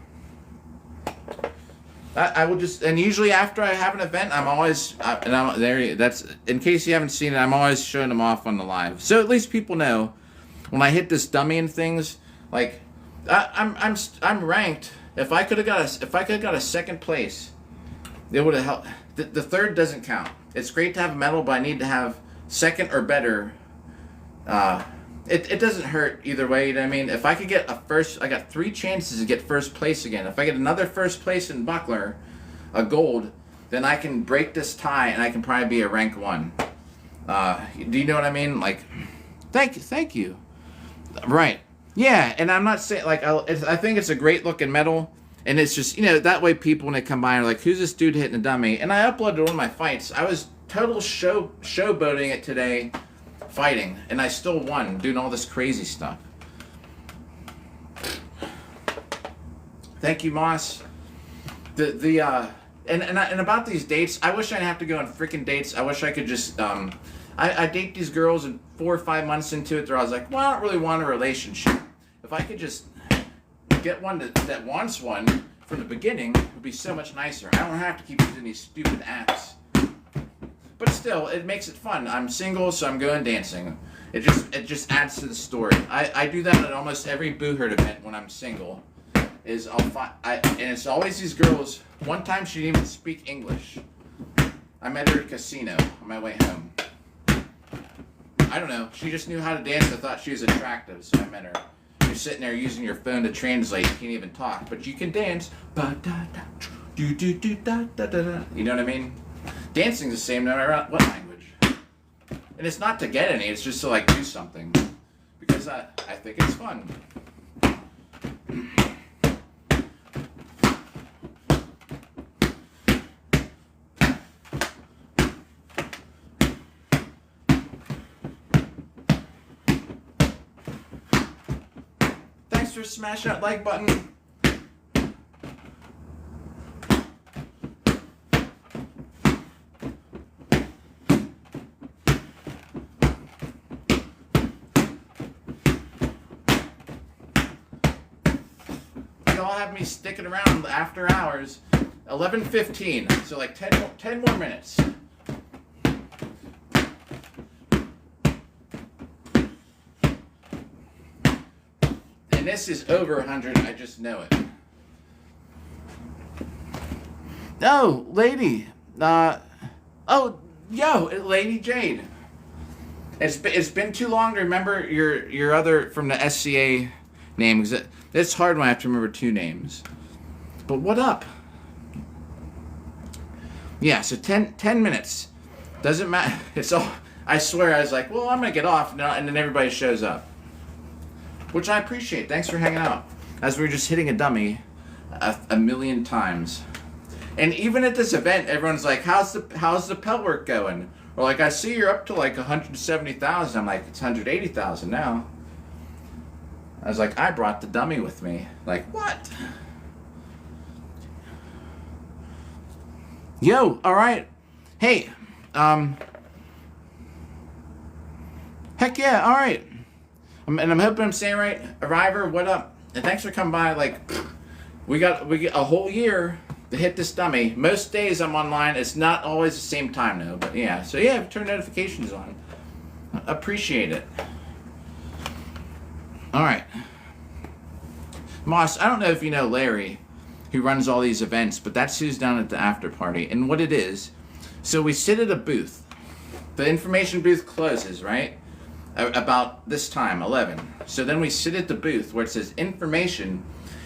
I will just, and usually after I have an event, I'm always, and I'm there. That's, in case you haven't seen it, I'm always showing them off on the live, so at least people know when I hit this dummy and things. Like, I'm ranked. If I could have got a second place, it would have helped. The third doesn't count. It's great to have a medal, but I need to have second or better. It doesn't hurt either way, you know what I mean? If I could get a first, I got 3 chances to get first place again. If I get another first place in buckler, a gold, then I can break this tie and I can probably be a rank 1. Do you know what I mean? Like, thank you. Right. Yeah, and I'm not saying, like, I think it's a great looking medal, and it's just, you know, that way people, when they come by, are like, who's this dude hitting a dummy? And I uploaded one of my fights. I was total showboating it today, fighting, and I still won, doing all this crazy stuff. Thank you, Moss. And about these dates, I wish I didn't have to go on freaking dates. I wish I could just, I date these girls, and 4 or 5 months into it, I was like, well, I don't really want a relationship. If I could just get one that wants one from the beginning, it would be so much nicer. I don't have to keep using these stupid apps. But still, it makes it fun. I'm single, so I'm going dancing. It just adds to the story. I do that at almost every Boo Herd event when I'm single. And it's always these girls. One time she didn't even speak English. I met her at a casino on my way home. I don't know. She just knew how to dance. I thought she was attractive, so I met her. You're sitting there using your phone to translate. You can't even talk, but you can dance. You know what I mean? Dancing's the same no matter what language. And it's not to get any. It's just to, like, do something. Because I think it's fun. Thanks for smashing that like button. Y'all have me sticking around after hours. 11:15, so like 10 more minutes. And this is over 100, I just know it. Oh, lady. Oh, yo, Lady Jade. It's been too long to remember your other, from the SCA name. It's hard when I have to remember 2 names. But what up? Yeah, so 10 minutes. Doesn't matter. It's all, I swear, I was like, well, I'm going to get off. And then everybody shows up. Which I appreciate. Thanks for hanging out. As we were just hitting a dummy a million times. And even at this event, everyone's like, how's the Pell work going? Or like, I see you're up to like 170,000. I'm like, it's 180,000 now. I was like, I brought the dummy with me. Like, what? Yo, all right. Hey, heck yeah, all right. And I'm hoping I'm saying right. Arriver, what up? And thanks for coming by. Like, we get a whole year to hit this dummy. Most days I'm online. It's not always the same time though. But yeah, so yeah, turn notifications on. Appreciate it. All right, Moss. I don't know if you know Larry, who runs all these events, but that's who's down at the after party. And what it is, so we sit at a booth. The information booth closes, right? About this time, 11. So then we sit at the booth where it says information,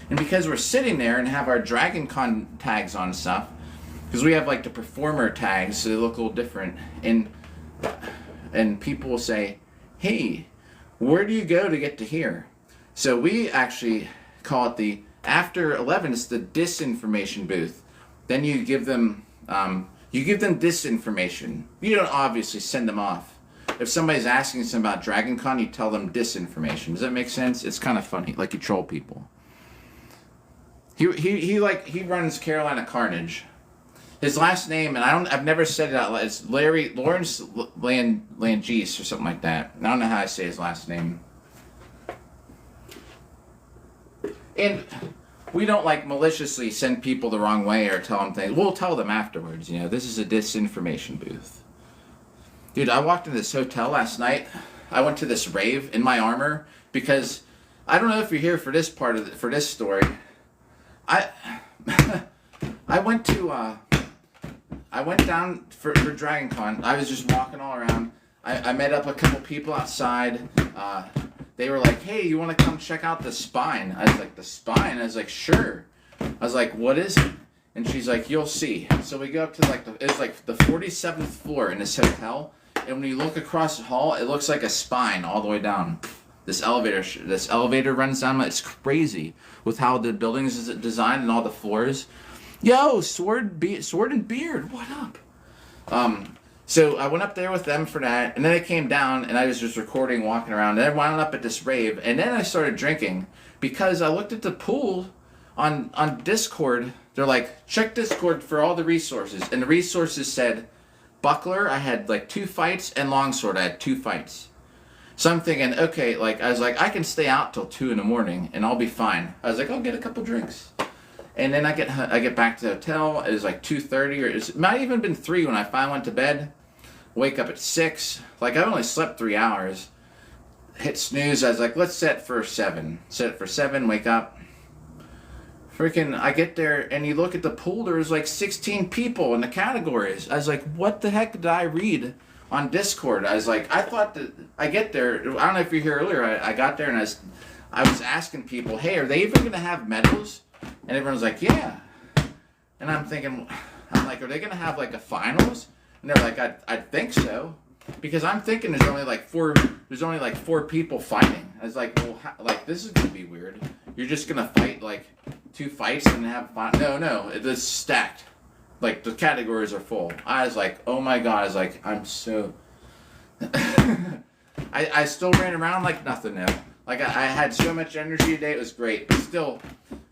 and because we're sitting there and have our Dragon Con tags on and stuff, because we have like the performer tags, so they look a little different, and and people will say, hey, where do you go to get to here? So we actually call it the, after 11, it's the disinformation booth. Then you give them disinformation. You don't obviously send them off. If somebody's asking something about Dragon Con, you tell them disinformation. Does that make sense? It's kind of funny, like you troll people. He runs Carolina Carnage. His last name, and I've never said it out loud. It's Lawrence Langis or something like that. I don't know how I say his last name. And we don't like maliciously send people the wrong way or tell them things. We'll tell them afterwards. You know, this is a disinformation booth. Dude, I walked into this hotel last night. I went to this rave in my armor because I don't know if you're here for this part of for this story. I went down for Dragon Con. I was just walking all around. I met up a couple people outside. They were like, hey, you want to come check out the spine? I was like, the spine? I was like, sure. I was like, what is it? And she's like, you'll see. So we go up to it's like the 47th floor in this hotel. And when you look across the hall, it looks like a spine all the way down. This elevator runs down. It's crazy with how the building is designed and all the floors. Yo, Sword and Beard, what up? So I went up there with them for that, and then I came down, and I was just recording, walking around, and I wound up at this rave, and then I started drinking, because I looked at the pool on Discord. They're like, check Discord for all the resources, and the resources said, Buckler, I had like 2 fights, and Longsword, I had 2 fights. So I'm thinking, okay, I was like, I can stay out till 2 in the morning, and I'll be fine. I was like, I'll get a couple drinks. And then I get back to the hotel. It was like 2:30, or it might even been 3 when I finally went to bed. Wake up at 6. Like, I only slept 3 hours. Hit snooze. I was like, let's set for 7. Set it for 7. Wake up. Freaking, I get there and you look at the pool. There's like 16 people in the categories. I was like, what the heck did I read on Discord? I was like, I thought that I get there. I don't know if you're here earlier. I got there and I was asking people, hey, are they even gonna have medals? And everyone's like, yeah. And I'm like, are they going to have like a finals? And they're like, I think so. Because I'm thinking there's only like 4 people fighting. I was like, well, this is going to be weird. You're just going to fight like 2 fights and have fun. No, it's stacked. Like, the categories are full. I was like, oh my God. I was like, I'm so... I still ran around like nothing now. Like, I had so much energy today. It was great. But still...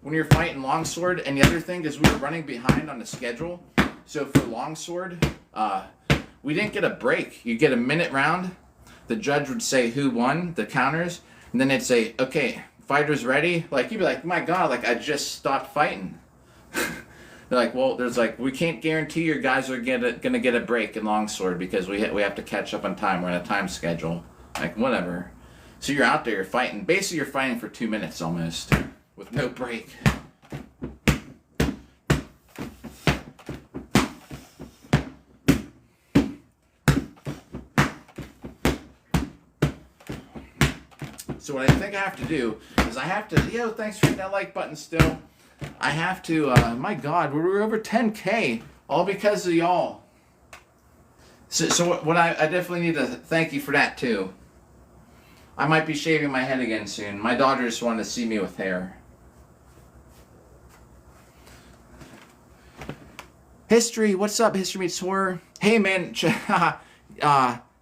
When you're fighting Longsword, and the other thing is we were running behind on the schedule. So for Longsword, we didn't get a break. You get a minute round. The judge would say who won, the counters, and then they'd say, okay, fighters ready? Like, you'd be like, my God, like, I just stopped fighting. They're like, well, we can't guarantee your guys are gonna get a break in Longsword because we have to catch up on time. We're on a time schedule. Like, whatever. So you're out there, you're fighting. Basically, you're fighting for 2 minutes almost. With no break. So what I think I have to do is thanks for hitting that like button still. I have to, my God, we're over 10K, all because of y'all. So what I definitely need to thank you for that too. I might be shaving my head again soon. My daughter just wanted to see me with hair. History, what's up? History meets horror. Hey man,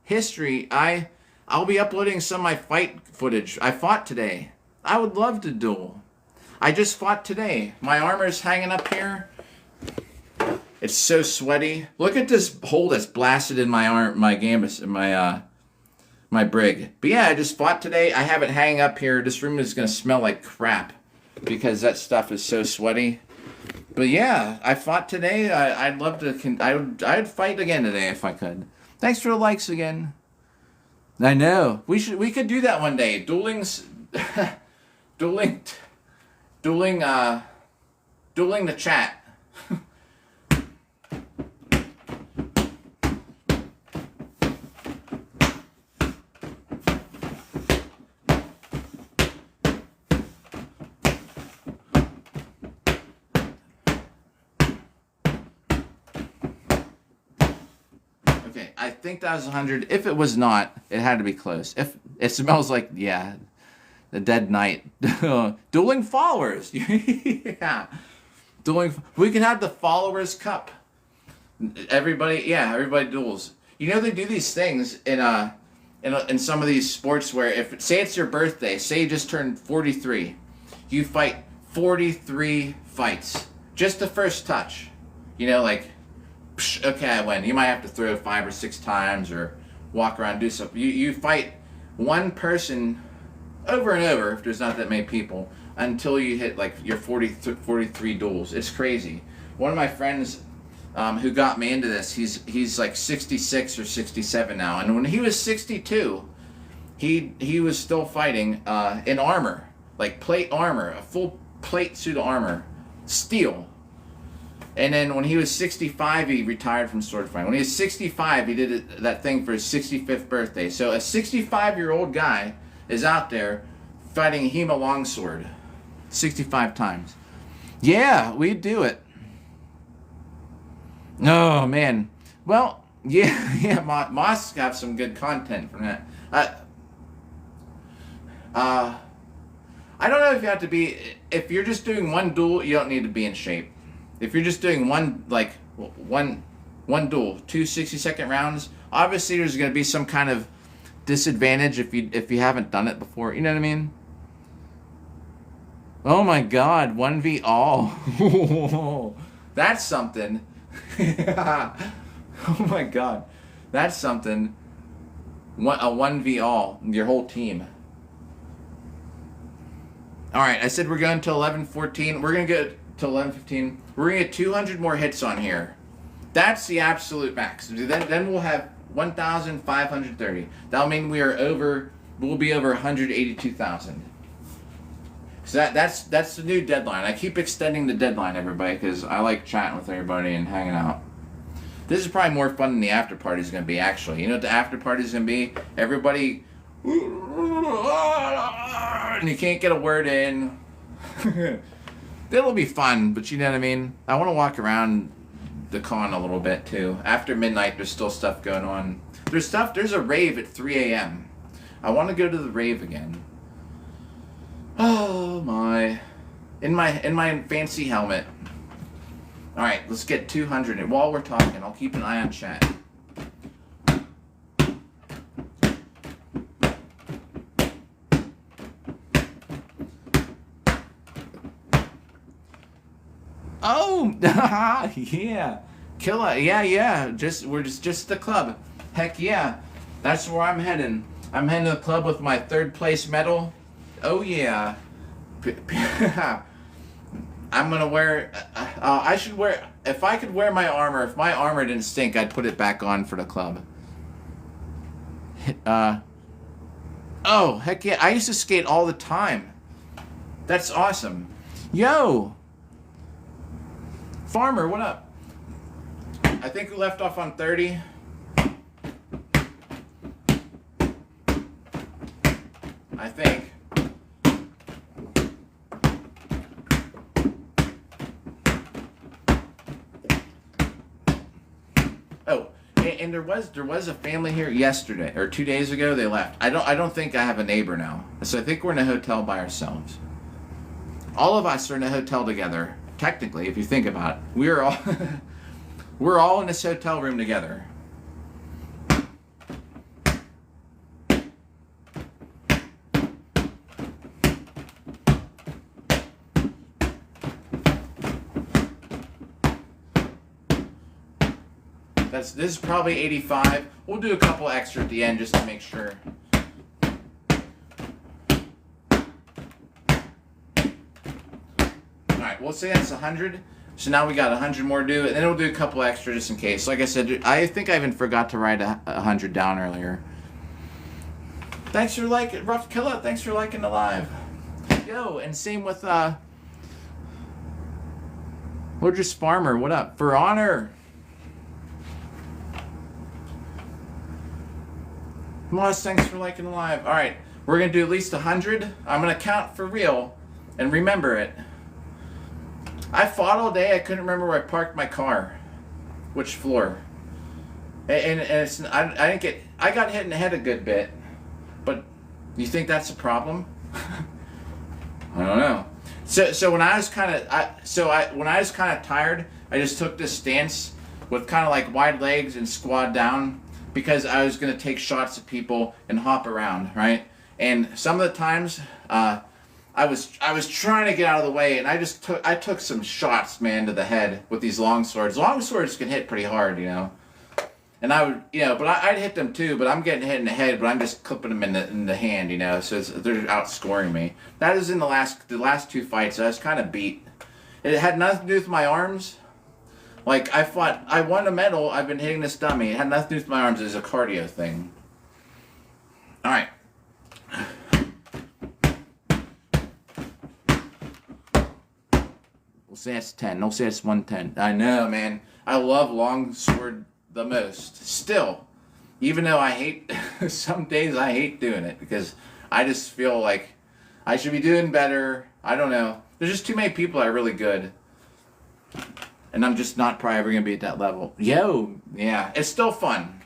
History. I'll be uploading some of my fight footage. I fought today. I would love to duel. I just fought today. My armor's hanging up here. It's so sweaty. Look at this hole that's blasted in my arm, my gambus, my brig. But yeah, I just fought today. I have it hanging up here. This room is gonna smell like crap because that stuff is so sweaty. But yeah, I fought today. I'd love to. I'd fight again today if I could. Thanks for the likes again. I know we could do that one day. Dueling the chat. I think that was 100. If it was not, it had to be close. If it smells like, yeah, the dead night. Dueling followers. Yeah. We can have the followers cup. Everybody duels. You know they do these things in some of these sports where if say it's your birthday, say you just turned 43, you fight 43 fights. Just the first touch. You know, like, psh, okay, I win. You might have to throw 5 or 6 times or walk around, do something. You fight one person over and over, if there's not that many people, until you hit like your 43 duels. It's crazy. One of my friends who got me into this, he's like 66 or 67 now, and when he was 62, he was still fighting in armor, like plate armor, a full plate suit of armor, steel. And then when he was 65, he retired from sword fighting. When he was 65, he did that thing for his 65th birthday. So a 65-year-old guy is out there fighting a Hema longsword 65 times. Yeah, we do it. Oh, man. Well, yeah, Moss got some good content from that. I don't know if you have to be... If you're just doing one duel, you don't need to be in shape. If you're just doing one duel, 2 60-second rounds, obviously there's going to be some kind of disadvantage if you haven't done it before. You know what I mean? Oh my God, 1v all. That's something. Oh my God, that's something. A 1v all, your whole team. All right, I said we're going to 11:14. We're gonna go to 11:15. We're gonna get 200 more hits on here. That's the absolute max. Then we'll have 1,530. That'll mean we'll be over 182,000. So that's the new deadline. I keep extending the deadline, everybody, because I like chatting with everybody and hanging out. This is probably more fun than the after party is going to be, actually. You know what the after party is going to be? Everybody... and you can't get a word in. It'll be fun, but you know what I mean? I want to walk around the con a little bit, too. After midnight, there's still stuff going on. There's a rave at 3 a.m. I want to go to the rave again. Oh my. In my fancy helmet. Alright, let's get 200. And while we're talking, I'll keep an eye on chat. Oh, yeah. Killer. Yeah. We're just the club. Heck yeah. That's where I'm heading. I'm heading to the club with my 3rd place medal. Oh yeah. I'm gonna wear. I should wear. If I could wear my armor, if my armor didn't stink, I'd put it back on for the club. Oh heck yeah! I used to skate all the time. That's awesome. Yo, Farmer, what up? I think we left off on 30. I think. Oh, and there was a family here yesterday or 2 days ago. They left. I don't think I have a neighbor now. So I think we're in a hotel by ourselves. All of us are in a hotel together. Technically, if you think about it, we're all in this hotel room together. This is probably 85. We'll do a couple extra at the end just to make sure. Alright, we'll say that's 100. So now we got 100 more to do, and then we'll do a couple extra just in case. Like I said, I think I even forgot to write 100 down earlier. Thanks for liking, Rough Killer, thanks for liking the live. Yo, and same with, Lordress Farmer, what up? For honor. Moss, thanks for liking the live. Alright, we're going to do at least 100. I'm going to count for real and remember it. I fought all day. I couldn't remember where I parked my car. Which floor? And it's I didn't get I got hit in the head a good bit, but you think that's a problem? I don't know. So when I was kind of when I was kind of tired, I just took this stance with kind of like wide legs and squat down because I was gonna take shots at people and hop around, right? And some of the times, I was trying to get out of the way, and I took some shots, man, to the head with these long swords. Long swords can hit pretty hard, you know. And I would, you know, but I'd hit them too. But I'm getting hit in the head, but I'm just clipping them in the hand, you know. So they're outscoring me. That is in the last two fights. I was kind of beat. It had nothing to do with my arms. Like I won a medal. I've been hitting this dummy. It had nothing to do with my arms. It was a cardio thing. All right. We'll say it's 10. Don't say it's 110. I know, man. I love long sword the most. Still, even though I hate, some days I hate doing it because I just feel like I should be doing better. I don't know. There's just too many people that are really good. And I'm just not probably ever going to be at that level. Yo, yeah. It's still fun.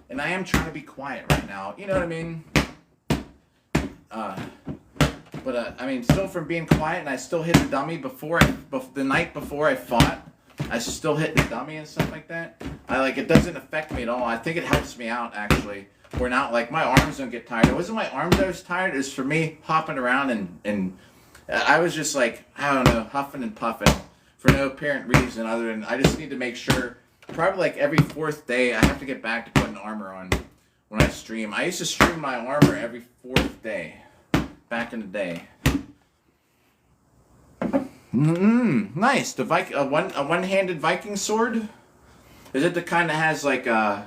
And I am trying to be quiet right now. You know what I mean? I mean, still from being quiet, and I still hit the dummy the night before I fought. I still hit the dummy and stuff like that. It doesn't affect me at all. I think it helps me out, actually. We're not, like, my arms don't get tired. It wasn't my arms that was tired. It was for me hopping around and I was just like, I don't know, huffing and puffing for no apparent reason other than I just need to make sure, probably like every fourth day, I have to get back to putting armor on when I stream. I used to stream my armor every fourth day, back in the day. Nice. A one-handed Viking sword? Is it the kind that has like a...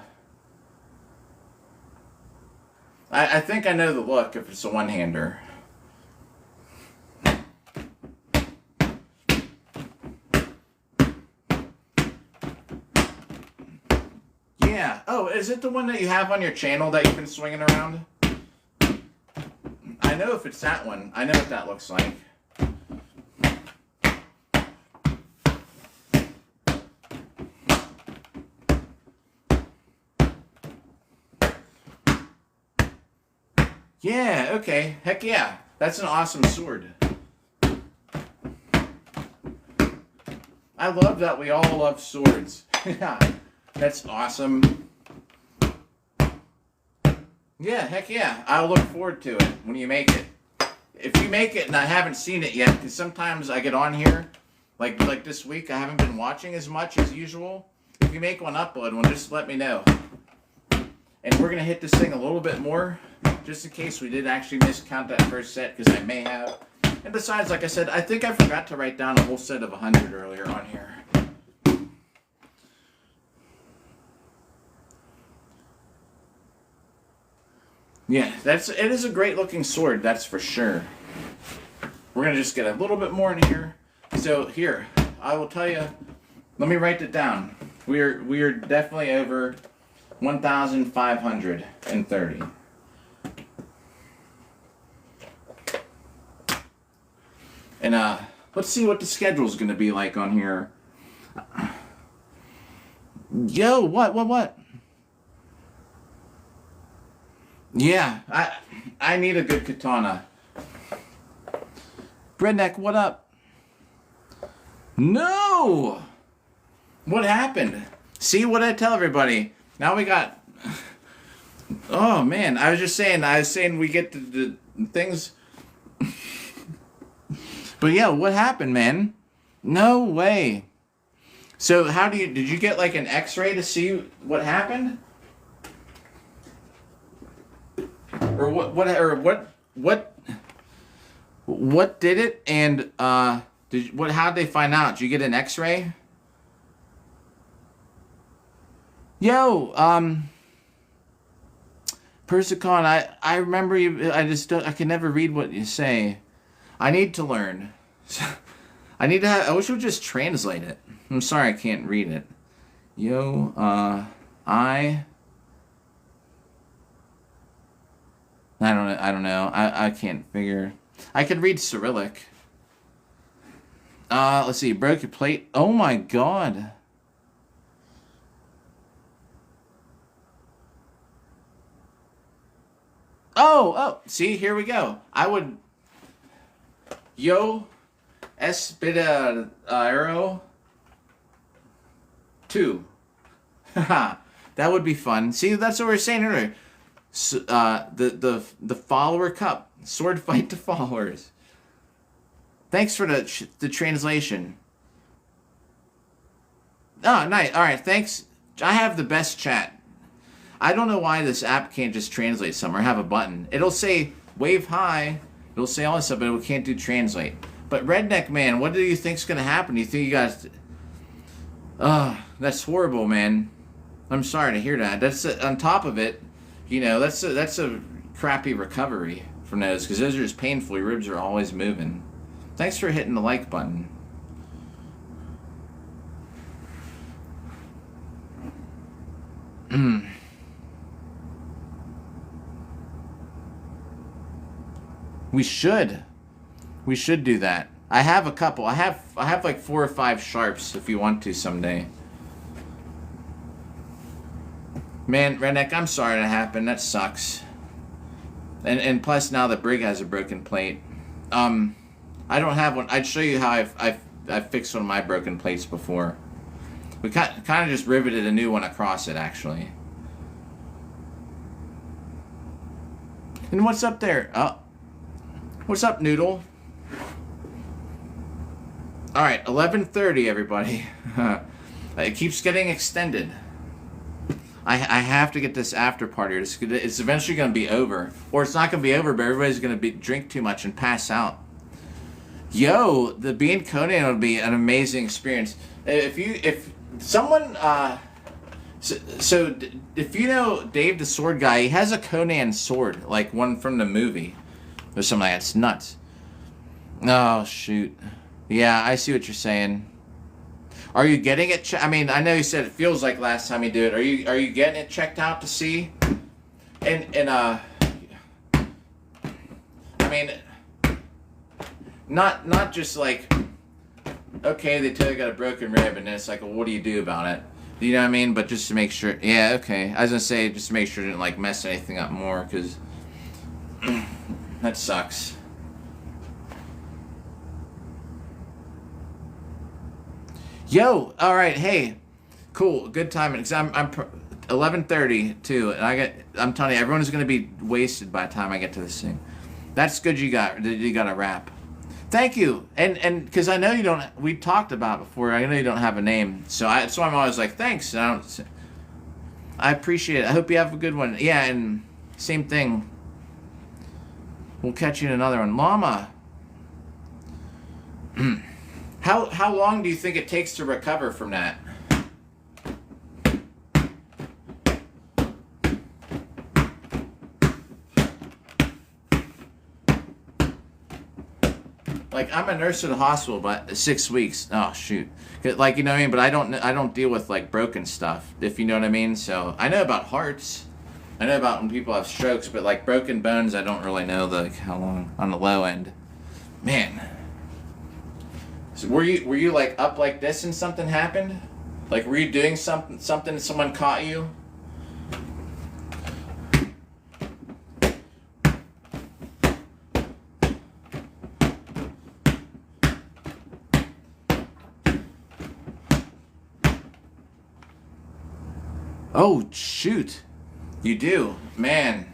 I think I know the look if it's a one-hander. Yeah. Oh, is it the one that you have on your channel that you've been swinging around? I know if it's that one. I know what that looks like. Yeah, okay. Heck yeah. That's an awesome sword. I love that we all love swords. Yeah, that's awesome. Yeah, heck yeah. I'll look forward to it when you make it. If you make it and I haven't seen it yet, because sometimes I get on here, like this week, I haven't been watching as much as usual. If you make one, upload one, just let me know. And we're going to hit this thing a little bit more, just in case we did actually miscount that first set, because I may have. And besides, like I said, I think I forgot to write down a whole set of 100 earlier on here. Yeah, it is a great looking sword, that's for sure. We're going to just get a little bit more in here. So here, I will tell you, let me write it down. We are definitely over 1,530. And let's see what the schedule's going to be like on here. Yo, what? Yeah, I need a good katana. Redneck, what up? No! What happened? See what I tell everybody. Now we got... Oh, man. I was saying we get the things... But yeah, what happened, man? No way. So did you get like an x-ray to see what happened? Or what did it? And how'd they find out? Did you get an x-ray? Yo, Persicon, I remember you. I can never read what you say. I need to learn. I wish it would just translate it. I'm sorry I can't read it. Yo, I don't know. I can't figure. I could read Cyrillic. Let's see. Broke your plate. Oh my god. Oh. See, here we go. I would. Yo, Espidaro 2. Haha. That would be fun. See, that's what we were saying earlier. The follower cup. Sword fight to followers. Thanks for the translation. Oh, nice. All right, thanks. I have the best chat. I don't know why this app can't just translate somewhere. Have a button. It'll say wave hi. It'll say all this stuff, but it can't do translate. But Redneck Man, what do you think's gonna happen? Do you think you guys? That's horrible, man. I'm sorry to hear that. That's on top of it. You know, that's a crappy recovery from those because those are just painful. Your ribs are always moving. Thanks for hitting the like button. We should do that. I have a couple. I have like 4 or 5 sharps if you want to someday. Man, Redneck, I'm sorry that happened. That sucks. And plus now the Brig has a broken plate. I don't have one. I'd show you how I've fixed one of my broken plates before. We kind of just riveted a new one across it, actually. And what's up there? Oh, what's up, Noodle? All right, 11:30, everybody. It keeps getting extended. I have to get this after party. It's eventually going to be over, or it's not going to be over, but everybody's going to drink too much and pass out. Yo, the being Conan would be an amazing experience. If someone if you know Dave the Sword Guy, he has a Conan sword, like one from the movie or something like that. It's nuts. Oh shoot. Yeah, I see what you're saying. Are you getting it? I mean, I know you said it feels like last time you did it. Are you getting it checked out to see? And I mean, not just like, okay, they tell you got a broken rib, and then it's like, well, what do you do about it? You know what I mean? But just to make sure. Yeah, okay. I was gonna say just to make sure it didn't like mess anything up more, because that sucks. Yo, all right, hey, cool, good timing. Cause I'm 11:30 too, and I'm telling you, everyone is gonna be wasted by the time I get to this thing. That's good. You got a wrap. Thank you, and because I know you don't. We talked about it before. I know you don't have a name, so I'm always like thanks. I appreciate it. I hope you have a good one. Yeah, and same thing. We'll catch you in another one, Llama. How long do you think it takes to recover from that? Like, I'm a nurse at a hospital, but 6 weeks. Oh shoot! Like, you know what I mean? But I don't deal with like broken stuff, if you know what I mean. So I know about hearts. I know about when people have strokes, but like broken bones, I don't really know how long on the low end. Man. So were you like up like this and something happened? Like were you doing something and someone caught you? Oh shoot. You do. Man.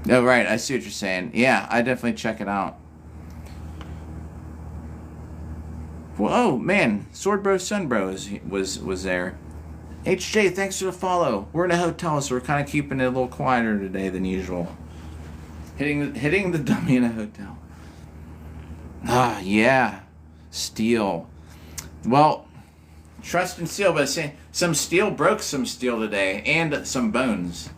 Oh, right. I see what you're saying. Yeah, I definitely check it out. Whoa, man. Sword Bro Sun Bro was there. HJ, thanks for the follow. We're in a hotel, so we're kind of keeping it a little quieter today than usual. Hitting the dummy in a hotel. Ah, yeah. Steel. Well, trust in steel, but some steel broke some steel today, and some bones.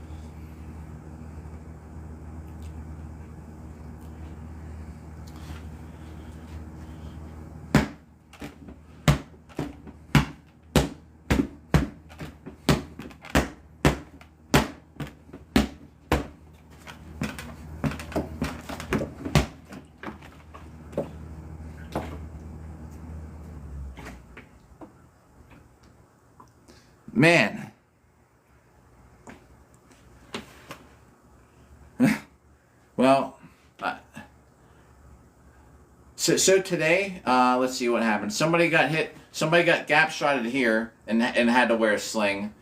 Man. Well, so today, let's see what happened. Somebody got hit. Somebody got gap shotted here and had to wear a sling.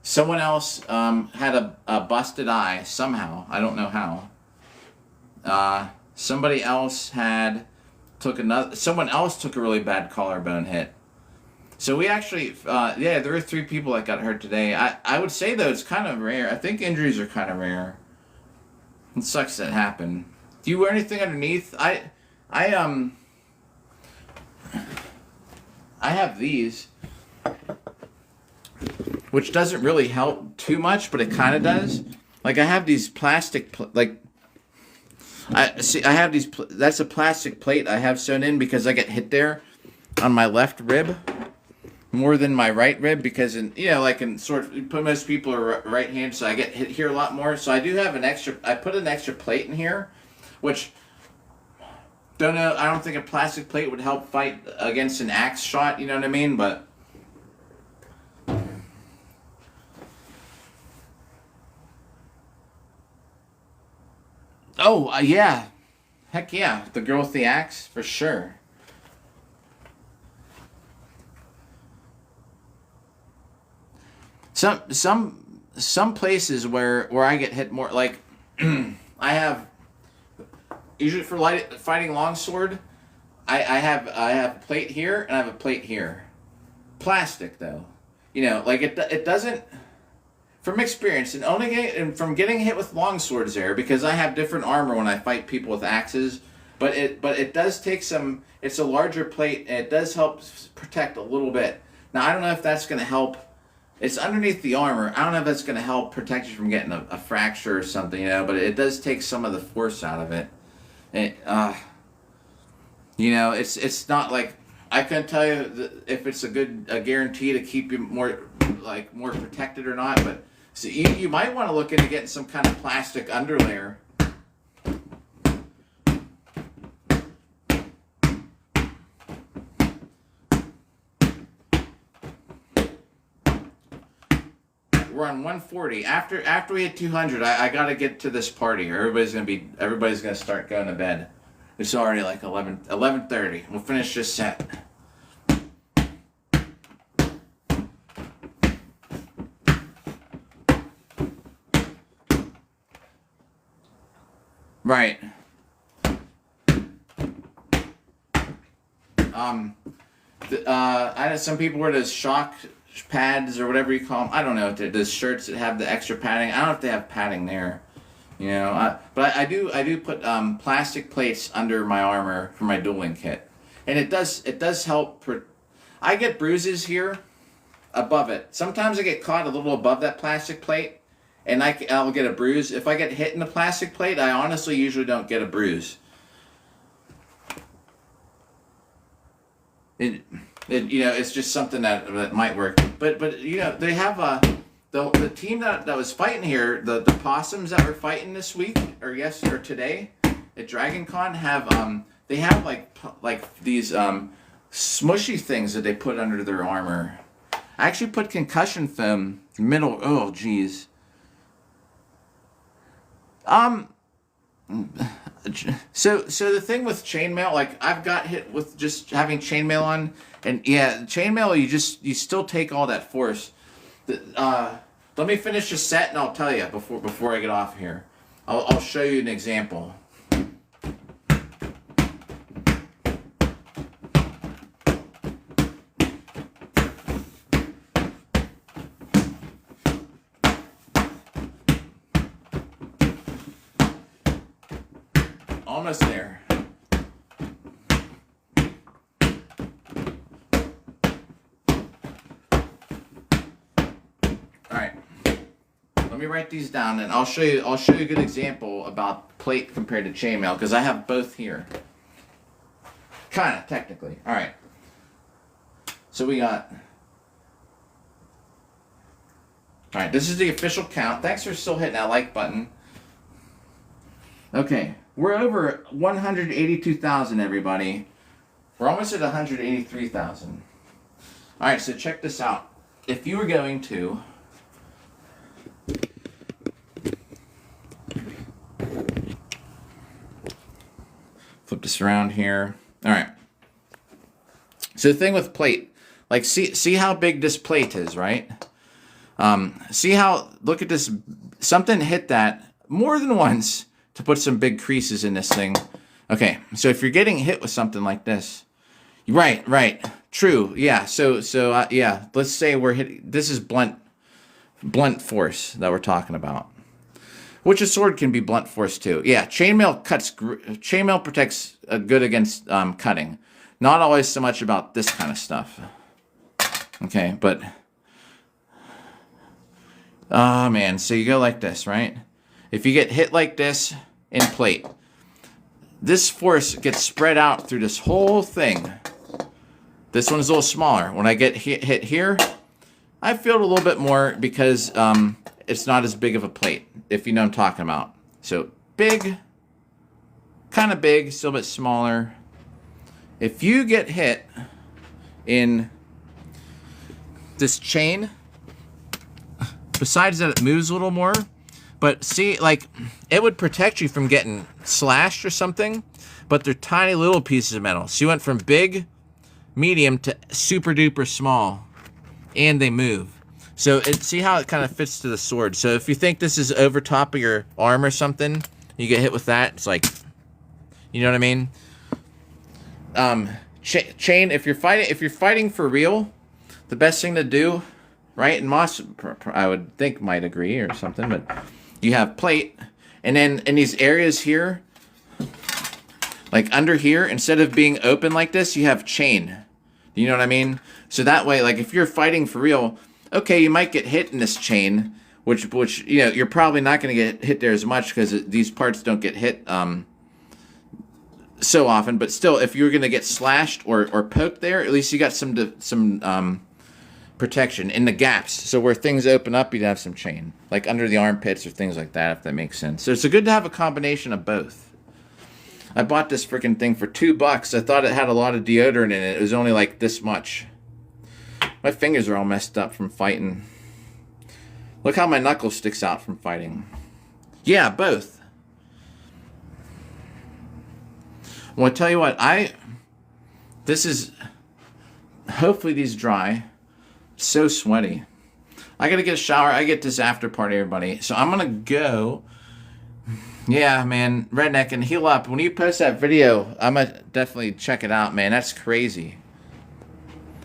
Someone else had a busted eye somehow. I don't know how. Somebody else someone else took a really bad collarbone hit. So we actually, there were 3 people that got hurt today. I would say, though, it's kind of rare. I think injuries are kind of rare. It sucks that happened. Do you wear anything underneath? I have these, which doesn't really help too much, but it kind of does. Like, I have these plastic, I have these, that's a plastic plate I have sewn in because I get hit there on my left rib more than my right rib, because most people are right-handed, so I get hit here a lot more. So I do have I put an extra plate in here, which, I don't think a plastic plate would help fight against an axe shot, you know what I mean? But yeah. Heck yeah, the girl with the axe, for sure. Some places where I get hit more, like I have, usually for fighting longsword, I have a plate here and I have a plate here, plastic though, like it doesn't, from experience, and from getting hit with longswords there, because I have different armor when I fight people with axes, but it does take some. It's a larger plate and it does help protect a little bit. Now I don't know if that's going to help. It's underneath the armor. I don't know if that's going to help protect you from getting a fracture or something, but it does take some of the force out of it. It's not like I can tell you if it's a guarantee to keep you more protected or not. But so you might want to look into getting some kind of plastic underlayer. We're on 140. After we hit 200, I gotta get to this party, or everybody's gonna start going to bed. It's already like 11:30. We'll finish this set. Right. I know some people wear those shock pads or whatever you call them. I don't know, those shirts that have the extra padding. I don't know if they have padding there, but I do put plastic plates under my armor for my dueling kit, and it does help. I get bruises here above it. Sometimes I get caught a little above that plastic plate, and I'll get a bruise. If I get hit in the plastic plate, I honestly usually don't get a bruise. It's just something that might work. But they have the team that was fighting here, the possums that were fighting this week or today at Dragon Con they have like these smushy things that they put under their armor. I actually put concussion foam middle. Oh geez. So the thing with chainmail, like I've got hit with just having chainmail on, and yeah, chainmail you still take all that force. Let me finish the set and I'll tell you before I get off here. I'll show you an example. Almost there. All right. Let me write these down, and I'll show you a good example about plate compared to chainmail, because I have both here. Kind of, technically. All right. So we got... All right, this is the official count. Thanks for still hitting that like button. Okay, we're over 182,000, everybody. We're almost at 183,000. All right, so check this out. If you were going to... Flip this around here. All right. So the thing with plate, like see how big this plate is, right? See how, look at this, something hit that more than once to put some big creases in this thing. Okay, so if you're getting hit with something like this, right, true, yeah. So yeah, let's say we're hitting, this is blunt force that we're talking about. Which a sword can be blunt force too. Yeah, chainmail protects good against cutting. Not always so much about this kind of stuff. Okay, but... Oh, man, so you go like this, right? If you get hit like this in plate, this force gets spread out through this whole thing. This one's a little smaller. When I get hit here, I feel it a little bit more because it's not as big of a plate, if you know what I'm talking about. So big, kind of big, still a bit smaller. If you get hit in this chain, besides that it moves a little more, but see, like, it would protect you from getting slashed or something, but they're tiny little pieces of metal. So you went from big, medium to super duper small, and they move. So see how it kind of fits to the sword. So if you think this is over top of your arm or something, you get hit with that, it's like, you know what I mean? Chain, if you're fighting for real, the best thing to do, right? And Moss, I would think, might agree or something, but you have plate, and then in these areas here, like under here, instead of being open like this, you have chain. You know what I mean? So that way, like if you're fighting for real, okay, you might get hit in this chain, which you know, you're probably not going to get hit there as much because these parts don't get hit so often. But still, if you're going to get slashed or poked there, at least you got some protection in the gaps. So where things open up, you'd have some chain, like under the armpits or things like that, if that makes sense. So it's good to have a combination of both. I bought this freaking thing for $2. I thought it had a lot of deodorant in it. It was only like this much. My fingers are all messed up from fighting. Look how my knuckle sticks out from fighting. Yeah, both. Well, I tell you what, this is, hopefully these dry. So sweaty. I gotta get a shower. I get this after party, everybody. So I'm gonna go. Yeah, man, Redneck, and heal up. When you post that video, I'm gonna definitely check it out, man. That's crazy.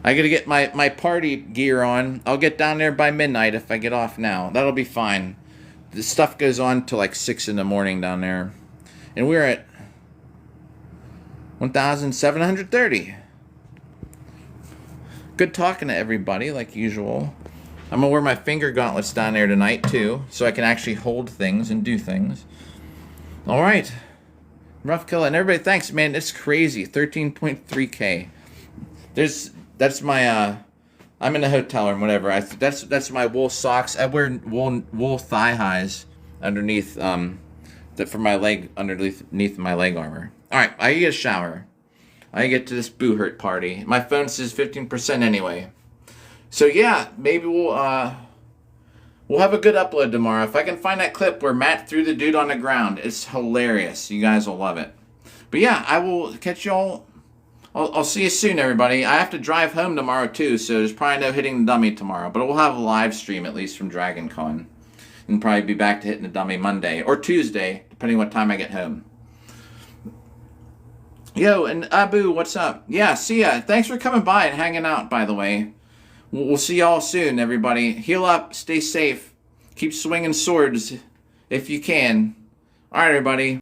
I gotta get my party gear on. I'll get down there by midnight if I get off now. That'll be fine. The stuff goes on till like 6 in the morning down there. And we're at 1,730. Good talking to everybody, like usual. I'm gonna wear my finger gauntlets down there tonight, too, so I can actually hold things and do things. All right. Rough kill. And everybody, thanks, man. It's crazy. 13.3K. That's my, I'm in a hotel room, whatever. That's my wool socks. I wear wool thigh highs underneath, for my leg, underneath my leg armor. All right, I get a shower. I get to this boo hurt party. My phone says 15% anyway. So yeah, maybe we'll have a good upload tomorrow. If I can find that clip where Matt threw the dude on the ground, it's hilarious. You guys will love it. But yeah, I will catch y'all. I'll see you soon, everybody. I have to drive home tomorrow too, so there's probably no hitting the dummy tomorrow. But we'll have a live stream at least from Dragon Con, and probably be back to hitting the dummy Monday or Tuesday, depending what time I get home. Yo, and Abu, what's up? Yeah, see ya. Thanks for coming by and hanging out, by the way. We'll see y'all soon, everybody. Heal up, stay safe, keep swinging swords if you can. All right, everybody.